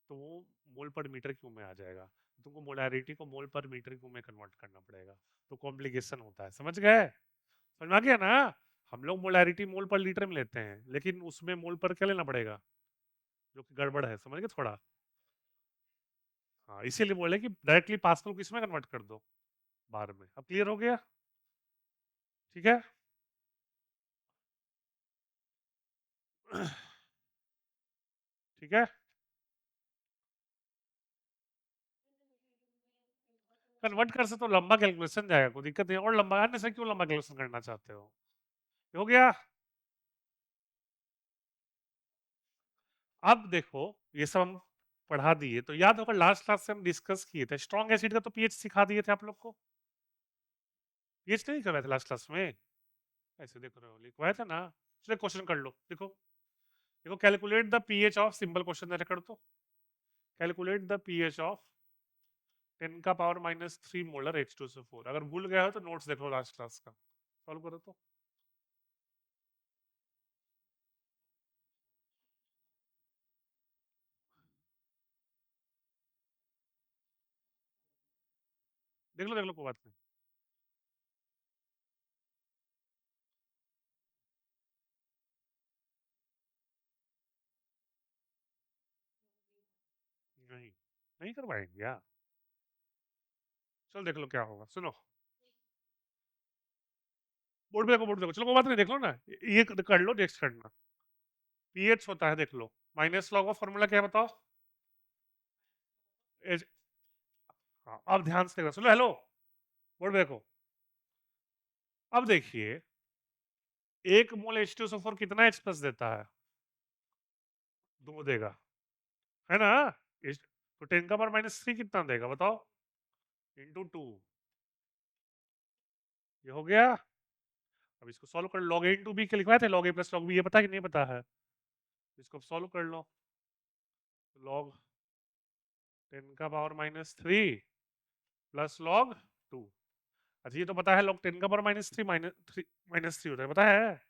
[SPEAKER 1] तो वो मोल पर मीटर क्यूब में आ जाएगा। तुमको मोलैरिटी को मोल पर मीटर क्यूब में कन्वर्ट करना पड़ेगा, तो कॉम्प्लिकेशन होता है, समझ गए, समझ में आ गया ना। हम लोग मोलैरिटी मोल पर लीटर में लेते हैं, लेकिन उसमें मोल पर क्या लेना पड़ेगा, जो कि गड़बड़ है, समझ गए थोड़ा। हाँ, इसीलिए बोले कि डायरेक्टली पास्कल को इसमें कन्वर्ट कर दो, बार में। अब क्लियर हो गया, ठीक है। ठीक है, कन्वर्ट कर से तो लंबा कैलकुलेशन जाएगा, कोई दिक्कत नहीं, और लंबा आने से क्यों लंबा कैलकुलेशन करना चाहते हो, हो गया। अब देखो, ये सब हम पढ़ा दिए, तो याद होगा लास्ट क्लास से हम डिस्कस किए थे, स्ट्रॉन्ग एसिड का तो पीएच सिखा दिए थे आप लोग को, पीएच नहीं करवाया था लास्ट क्लास में, ऐसे देखो रहे हो, लिखवाया था ना। चलिए क्वेश्चन कर लो, देखो, देखो calculate the pH of, simple question है, कर दो। Calculate the pH of 10⁻³ molar H2SO4। अगर भूल गया हो तो नोट्स देख लो लास्ट क्लास का, सॉल्व करो तो। देख लो कोई बात नहीं, नहीं नहीं कर पाएंगे क्या? चलो देख लो क्या होगा, सुनो। बोर्ड पे देखो, बोर्ड देखो, चलो कोई बात नहीं, देख लो ना, ये कर लो, नेक्स्ट करना। पीएच होता है, देख लो, माइनस लॉग ऑफ फॉर्मूला क्या है बताओ? एच। हाँ, अब ध्यान से देखो, सुनो, हेलो, बोर्ड पे देखो। अब देखिए, एक मोल H2SO4 कितना H प्लस देता है? 2 देगा, है ना? तो 10 का पावर माइनस 3 कितना देगा बताओ? इंटू 2। ये हो गया। अब इसको सॉल्व कर, लॉग ए इंटू बी के लिखवाए थे, लॉग ए प्लस लॉग बी, ये पता है कि नहीं पता है? इसको सॉल्व कर लो। लॉग 10 का पावर माइनस 3 प्लस लॉग 2। अच्छा, ये तो पता है, लॉग 10 का पावर माइनस 3 होता है, पता है?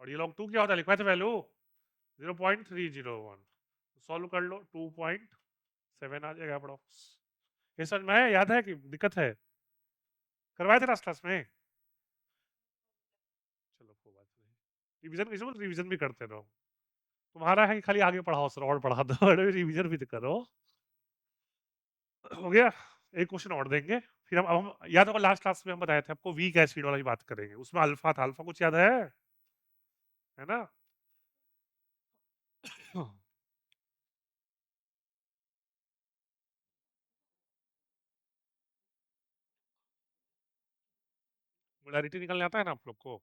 [SPEAKER 1] और ये लॉग 2 क्या होता है, लिखवाए थे वैल्यू 0.301। सॉल्व कर लो, 2.7 आ जाएगा अप्रोक्स। ये समझ में आया? याद है कि दिक्कत है? करवाए थे लास्ट क्लास में। चलो कोई बात नहीं, रिवीजन रिवीजन भी करते रहो। तुम्हारा है कि खाली आगे पढ़ाओ सर, और पढ़ा दो, रिवीजन भी तो करो। हो गया। एक क्वेश्चन और देंगे, फिर हम याद होगा लास्ट क्लास में हम बताए थे आपको, वीक एसिड वाला ही बात करेंगे, उसमें अल्फा था, अल्फा कुछ याद है ना? मोलैरिटी निकलने आता है ना आप लोग को?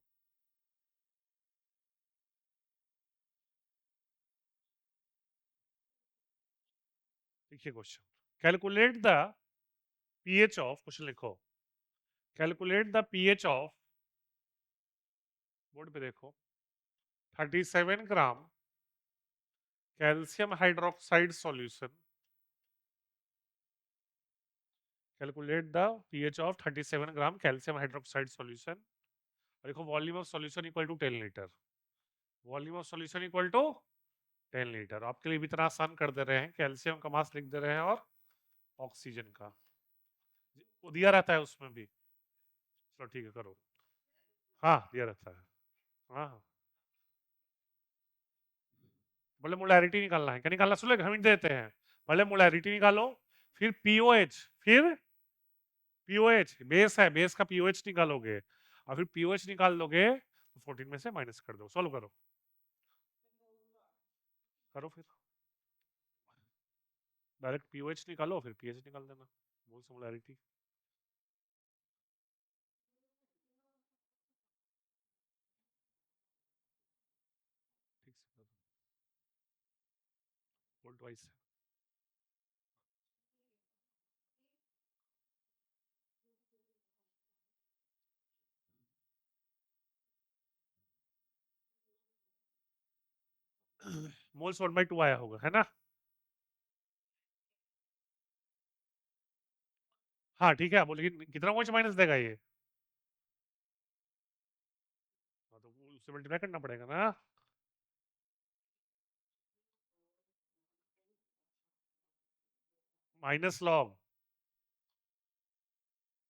[SPEAKER 1] देखिए question, calculate the pH of, question लिखो, calculate the pH of, board पे देखो, 37 gram calcium hydroxide solution. Calculate the pH of 37 gram calcium hydroxide solution. देखो, volume of solution equal to 10 litre, volume of solution equal to 10 litre. आपके लिए भी इतना आसान कर दे रहे हैं, कैल्शियम का मास लिख दे रहे हैं और ऑक्सीजन का वो दिया रहता है उसमें भी। चलो ठीक है, करो। हाँ, दिया रहता है। हाँ हाँ, बोले मोलैरिटी निकालना है, क्या निकालना, सुनो हम देते हैं। पहले मोलैरिटी निकालो, फिर पीओएच, फिर पीओएच बेस है, बेस का पीओएच निकालोगे, और फिर पीओएच निकाल लोगे तो 14 में से माइनस कर दो, सॉल्व करो। करो फिर, डायरेक्ट पीओएच निकालो, फिर पीएच निकाल देना, मोल मोलैरिटी। ठीक से वोल्ट वाइज। मोल्स 1/2 आया होगा, है ना? हाँ ठीक है, बोले लेकिन कितना मोल्स माइनस देगा ये? हाँ, तो उससे मल्टीप्लाई करना पड़ेगा ना। Minus log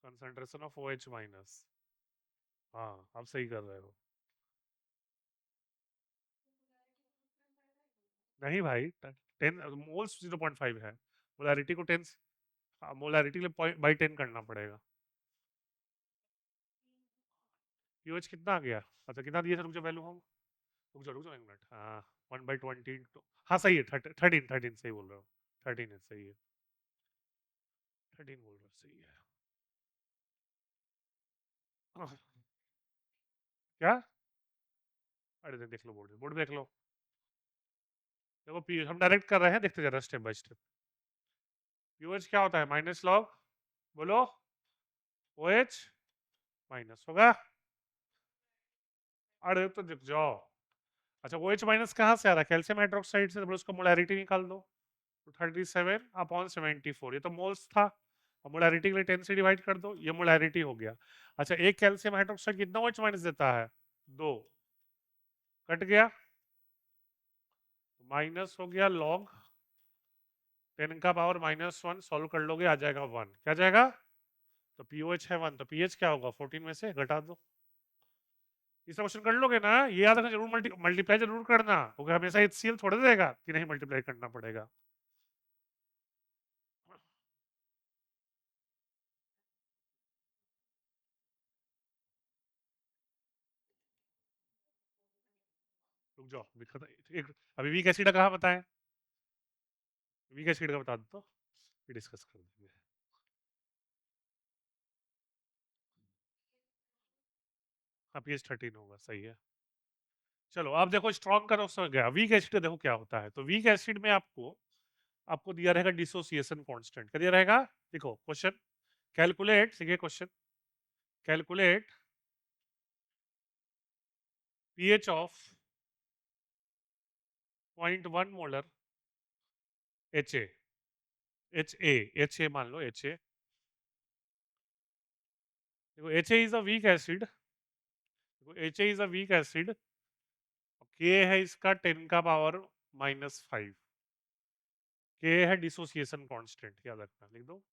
[SPEAKER 1] concentration of OH minus. हाँ, आप सही कर रहे हो। नहीं भाई, 10 मोल्स 0.5 है, मोलैरिटी को 10, मोलैरिटी के लिए बाई 10 करना पड़ेगा। पीओएच कितना आ गया? अच्छा, कितना दिया था, रुक जाओ वैल्यू हम, रुक जाओ एक मिनट। हाँ, 1/20 इंटू, हाँ सही है, 13 सही बोल रहे हो, 13 है, सही है, 13 बोल रहे हो, सही है। आह, क्या? अरे देख लो, बोर्ड बोर्ड देख लो। देखो पी हम डायरेक्ट कर रहे हैं, देखते जा रहे हैं स्टेप बाय स्टेप। पीओएच क्या होता है, माइनस लॉग, बोलो, OH माइनस होगा। अरे तो देख जाओ। अच्छा, OH माइनस कहाँ से आ रहा है, कैल्शियम हाइड्रोक्साइड से, तो उसका मोलैरिटी निकाल दो, तो 37/74, ये तो मोल्स था, और मोलैरिटी के लिए 10 से डिवाइड कर दो, ये मोलैरिटी हो गया। अच्छा, एक कैल्शियम हाइड्रोक्साइड कितना OH माइनस देता है? 2, कट गया, माइनस हो गया लॉग 10 का पावर -1, सॉल्व कर लोगे आ जाएगा 1, क्या जाएगा? तो पीओएच है 1, तो पीएच क्या होगा, 14 में से घटा दो, इसका क्वेश्चन कर लोगे ना, ये याद रखना जरूर, मल्टीप्लाई जरूर करना, क्योंकि हमेशा HCl थोड़े देगा कि नहीं मल्टीप्लाई करना पड़ेगा। रुक जाओ, अभी वीक एसिड का कहाँ बताएं, वीक एसिड का बता दो तो फिर डिस्कस कर देंगे। हाँ pH 13 होगा, सही है। चलो अब देखो स्ट्रॉन्ग का तो समझ गया, वीक एसिड देखो क्या होता है। तो वीक एसिड में आपको आपको दिया रहेगा डिसोसिएशन कांस्टेंट, क्या दिया रहेगा? देखो क्वेश्चन, कैलकुलेट, देखिए question, calculate pH of 0.1 molar HA, HA मान लो HA, देखो HA is a weak acid, देखो HA is a weak acid, K है इसका 10 का पावर -5, K है डिसोसिएशन कांस्टेंट, याद रखना, लिख दो।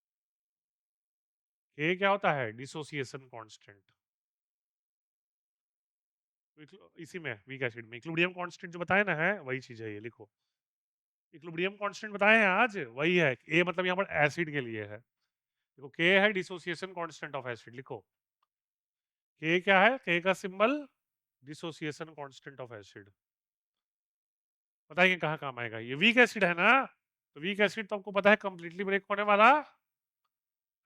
[SPEAKER 1] K क्या होता है? Dissociation constant. इसी में वीक एसिड में इक्विलिब्रियम कांस्टेंट जो बताया ना है, वही चीज है ये, लिखो। इक्विलिब्रियम कांस्टेंट बताए हैं आज, वही है। ए मतलब यहाँ पर एसिड के लिए है, देखो K है डिसोसिएशन कांस्टेंट ऑफ एसिड, लिखो। K क्या है? K का symbol dissociation constant of acid. बताइए कहाँ काम आएगा, ये वीक एसिड है ना, तो वीक एसिड तो आपको पता है कंप्लीटली ब्रेक होने वाला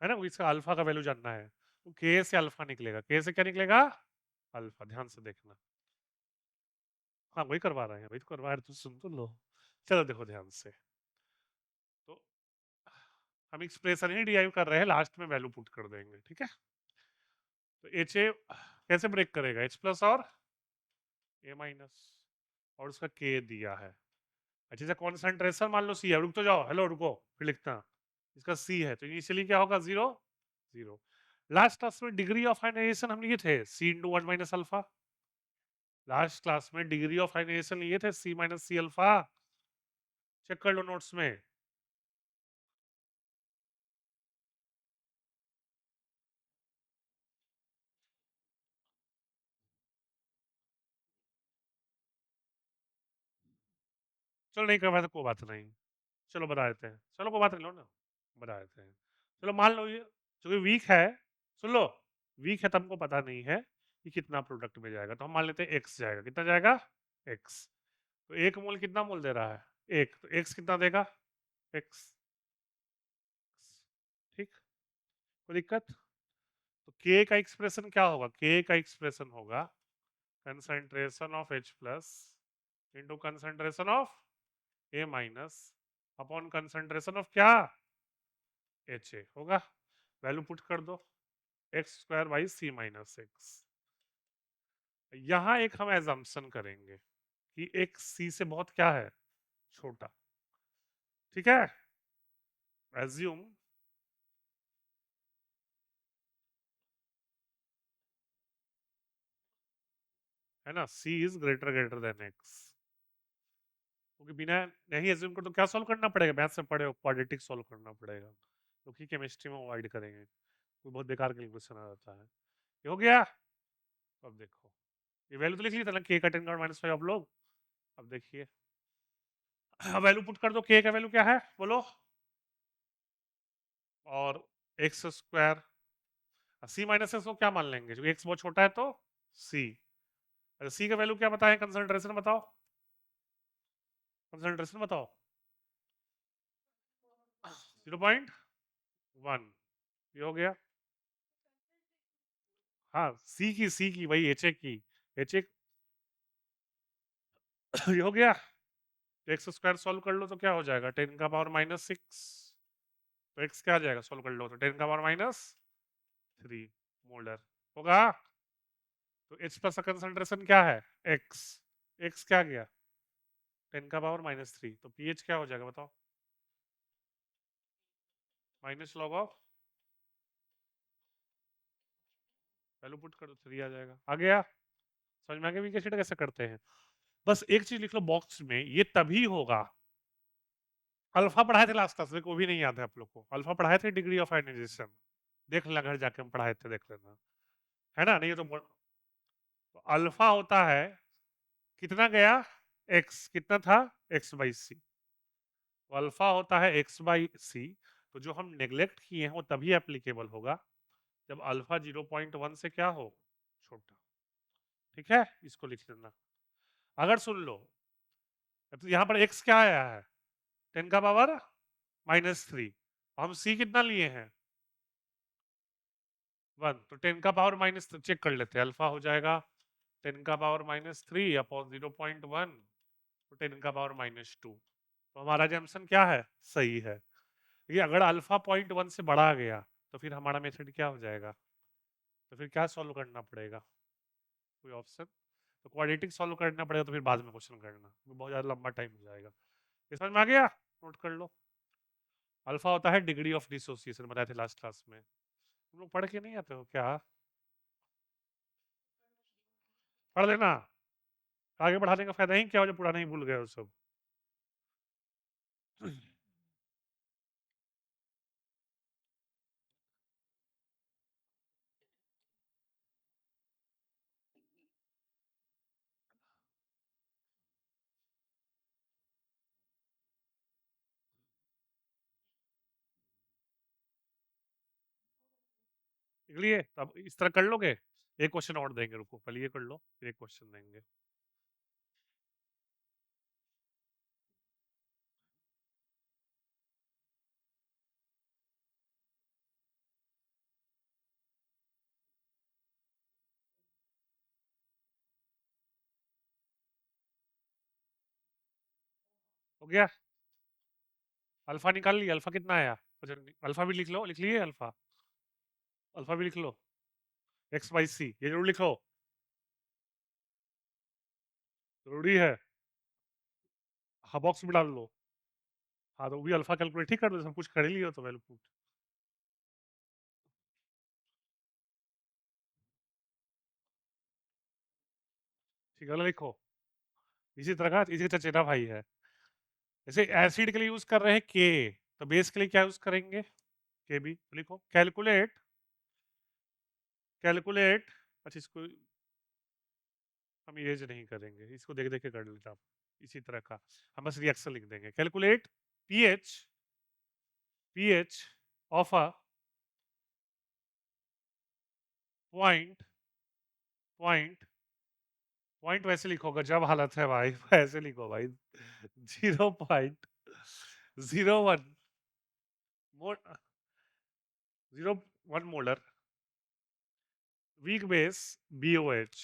[SPEAKER 1] है ना, इसका अल्फा का वैल्यू जानना है, तो K से अल्फा निकलेगा। K से क्या निकलेगा? अल्फा, ध्यान से देखना। हाँ वही करवा रहे हैं, वही तो करवा रहे, तो सुन तो लो। चलो देखो ध्यान से, तो हम एक्सप्रेशन ही डिराइव कर रहे हैं, लास्ट में वैल्यू पुट कर देंगे, ठीक है। तो HA कैसे ब्रेक करेगा? H+ और A-, और उसका K दिया है। अच्छा से कॉन्सेंट्रेशन मान लो C है, रुक तो जाओ, हेलो रुको, फिर लिखता। इसका C है तो इनिशियली क्या होगा? 0 0। लास्ट क्लास में डिग्री ऑफ आयनाइजेशन हम लिए थे C × 1 - अल्फा, लास्ट क्लास में डिग्री ऑफ आयनाइजेशन लिए थे C - C अल्फा, चेक कर लो नोट्स में। चलो नहीं करवाए तो कोई बात नहीं, चलो बता देते हैं, चलो कोई बात नहीं, लो ना, बता देते हैं। चलो मान लो ये चूंकि वीक है, सुन लो, वीक है तो हमको पता नहीं है कि कितना प्रोडक्ट में जाएगा, तो हम मान लेते हैं एक्स जाएगा। कितना जाएगा? एक्स। तो एक मोल कितना मोल दे रहा है? एक, तो एक्स कितना देगा? एक्स, ठीक, कोई दिक्कत? तो के का एक्सप्रेशन क्या होगा? के का एक्सप्रेशन होगा concentration of H+ into concentration of A- upon concentration of क्या? HA होगा। वैल्यू पुट कर दो, x² / C - x। यहां एक हम एजम्पशन करेंगे कि x C से बहुत क्या है? छोटा, ठीक है। एज्यूम है ना, C is greater than x, क्योंकि बिना नहीं एज्यूम कर तो क्या सॉल्व करना पड़ेगा? मैथ से पढ़े हो, क्वाड्रेटिक सॉल्व करना पड़ेगा, क्योंकि केमिस्ट्री में अवॉइड करेंगे, कोई बहुत बेकार कैलकुलेशन आ जाता है। ये हो गया। अब देखो, ये वैल्यू तो लिख ली था ना k का 10⁻⁵ आप लोग। अब देखिए, वैल्यू पुट कर दो, k का वैल्यू क्या है बोलो, और x², C - x को क्या मान लेंगे, जो x बहुत छोटा है तो C। अच्छा C का वैल्यू क्या बताएं? कंसंट्रेशन बताओ, कंसंट्रेशन बताओ। 0.1, ये हो गया। हाँ C की वही HA की, HA ये हो गया। x² सॉल्व कर लो तो क्या हो जाएगा? 10⁻⁻⁶। तो x क्या आ जाएगा? सॉल्व कर लो तो 10⁻⁻3 मोलर होगा। तो H+ का कंसंट्रेशन क्या है? x, x क्या गया? 10⁻⁻3, तो pH क्या हो जाएगा बताओ? -log ऑफ, वैल्यू पुट कर दो, 3 आ जाएगा। आ गया? समझ में आ गया वीक एसिड कैसे करते हैं? बस एक चीज लिख लो बॉक्स में, ये तभी होगा। अल्फा पढ़ाए थे लास्ट क्लास में, को भी नहीं याद है आप लोग को? अल्फा पढ़ाए थे, डिग्री ऑफ आयनाइजेशन, देख लेना घर जाके, हम पढ़ाए थे, देख लेना, है ना। नहीं तो अल्फा होता है, कितना गया, एक्स, कितना था, एक्स बाई सी। तो अल्फा होता है एक्स बाई सी। तो जो हम नेग्लेक्ट किए हैं वो तभी एप्लीकेबल होगा जब अल्फा 0.1 से क्या हो, छोटा। ठीक है, इसको लिख लेना। अगर सुन लो, तो यहाँ पर एक्स क्या आया है, 10⁻³ हम सी कितना लिए हैं, 1। तो 10⁻⁻, चेक कर लेते हैं, अल्फा हो जाएगा 10⁻³ अपॉन 0.1, तो 10⁻²। तो हमारा जम्पशन क्या है, सही है। ये अगर अल्फा 0.1 से बढ़ा गया तो फिर हमारा मेथड क्या हो जाएगा, तो फिर क्या सॉल्व करना पड़ेगा, कोई ऑप्शन। तो क्वाड्रेटिक सॉल्व करना पड़ेगा, तो फिर बाद में क्वेश्चन करना, तो बहुत ज़्यादा लंबा टाइम हो जाएगा। ये समझ में आ गया, नोट कर लो। अल्फा होता है डिग्री ऑफ डिसोसिएशन, बताए थे लास्ट क्लास में। तुम लोग पढ़ के नहीं आते हो क्या, पढ़ लेना, आगे बढ़ाने का फायदा ही क्या हो जो पूरा नहीं भूल गए हो सब। लिए अब इस तरह कर लोगे, एक क्वेश्चन और देंगे, रुको पहले ये कर लो, फिर एक क्वेश्चन देंगे। हो गया, अल्फा निकाल लिया, अल्फा कितना आया, अच्छा अल्फा भी लिख लो, लिख लिए अल्फा, अल्फा भी लिख लो, एक्स बाई सी, ये जरूर लिखो, जरूरी है। हाँ बॉक्स में डाल लो। हाँ तो भी अल्फा कैलकुलेट ही कर दो, सब कुछ कर ही लियो तो वैल्यू पुट। ठीक है, लिखो। इसी तरह का, इसी का चचेरा भाई है। जैसे एसिड के लिए यूज कर रहे हैं के, तो बेस के लिए क्या यूज करेंगे, के भी लिखो। कैलकुलेट, कैलकुलेट, अच्छा इसको हम ये नहीं करेंगे, इसको देख देख के कर लेते आप, इसी तरह का हम बस रिएक्शन लिख देंगे। Calculate pH, pH of a point, point, point वैसे लिखोगे जब हालत है भाई, वैसे लिखो भाई, 0.01 मोल, 0.1 molar weak base BOH,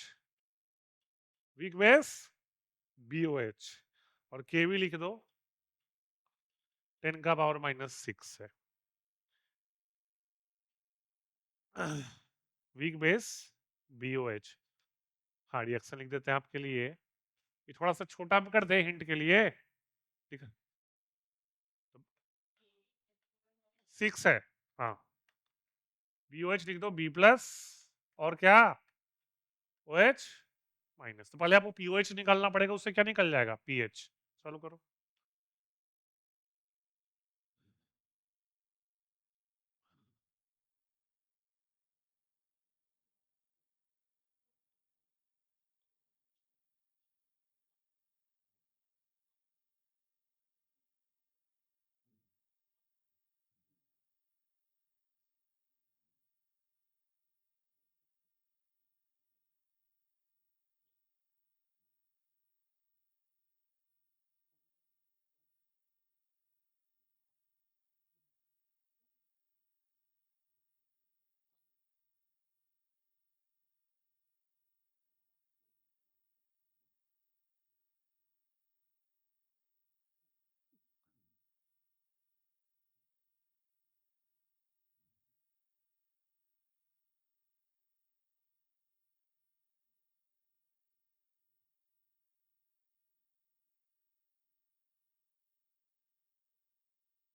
[SPEAKER 1] weak base BOH, और केवी लिख दो 10⁻⁻6 है। Weak base BOH। हाँ रिएक्शन लिख देते हैं आपके लिए, ये थोड़ा सा छोटा कर दे हिंट के लिए, ठीक है, 6 है। हाँ BOH लिख दो, B प्लस, और क्या, OH माइनस। तो पहले आपको POH निकालना पड़ेगा, उससे क्या निकल जाएगा, PH। चलो करो।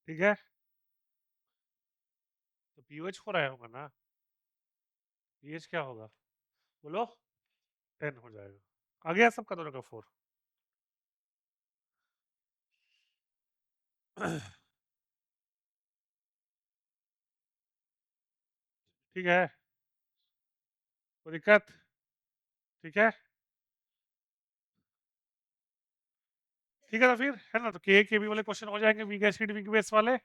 [SPEAKER 1] ठीक है, तो POH 4 आया होगा ना, PH क्या होगा, बोलो, 10 हो जाएगा। आ गया सबका दोनों का 4। ठीक है, कोई दिक्कत, ठीक है, ठीक है, तो फिर है ना, तो के बी वाले क्वेश्चन हो जाएंगे, वीक एसिड वीक बेस वाले।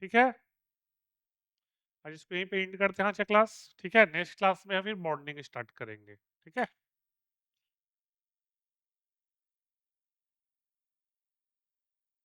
[SPEAKER 1] ठीक है, आज इसको यहीं पे एंड करते हैं आज क्लास। ठीक है, नेक्स्ट क्लास में फिर मॉर्निंग स्टार्ट करेंगे। ठीक है।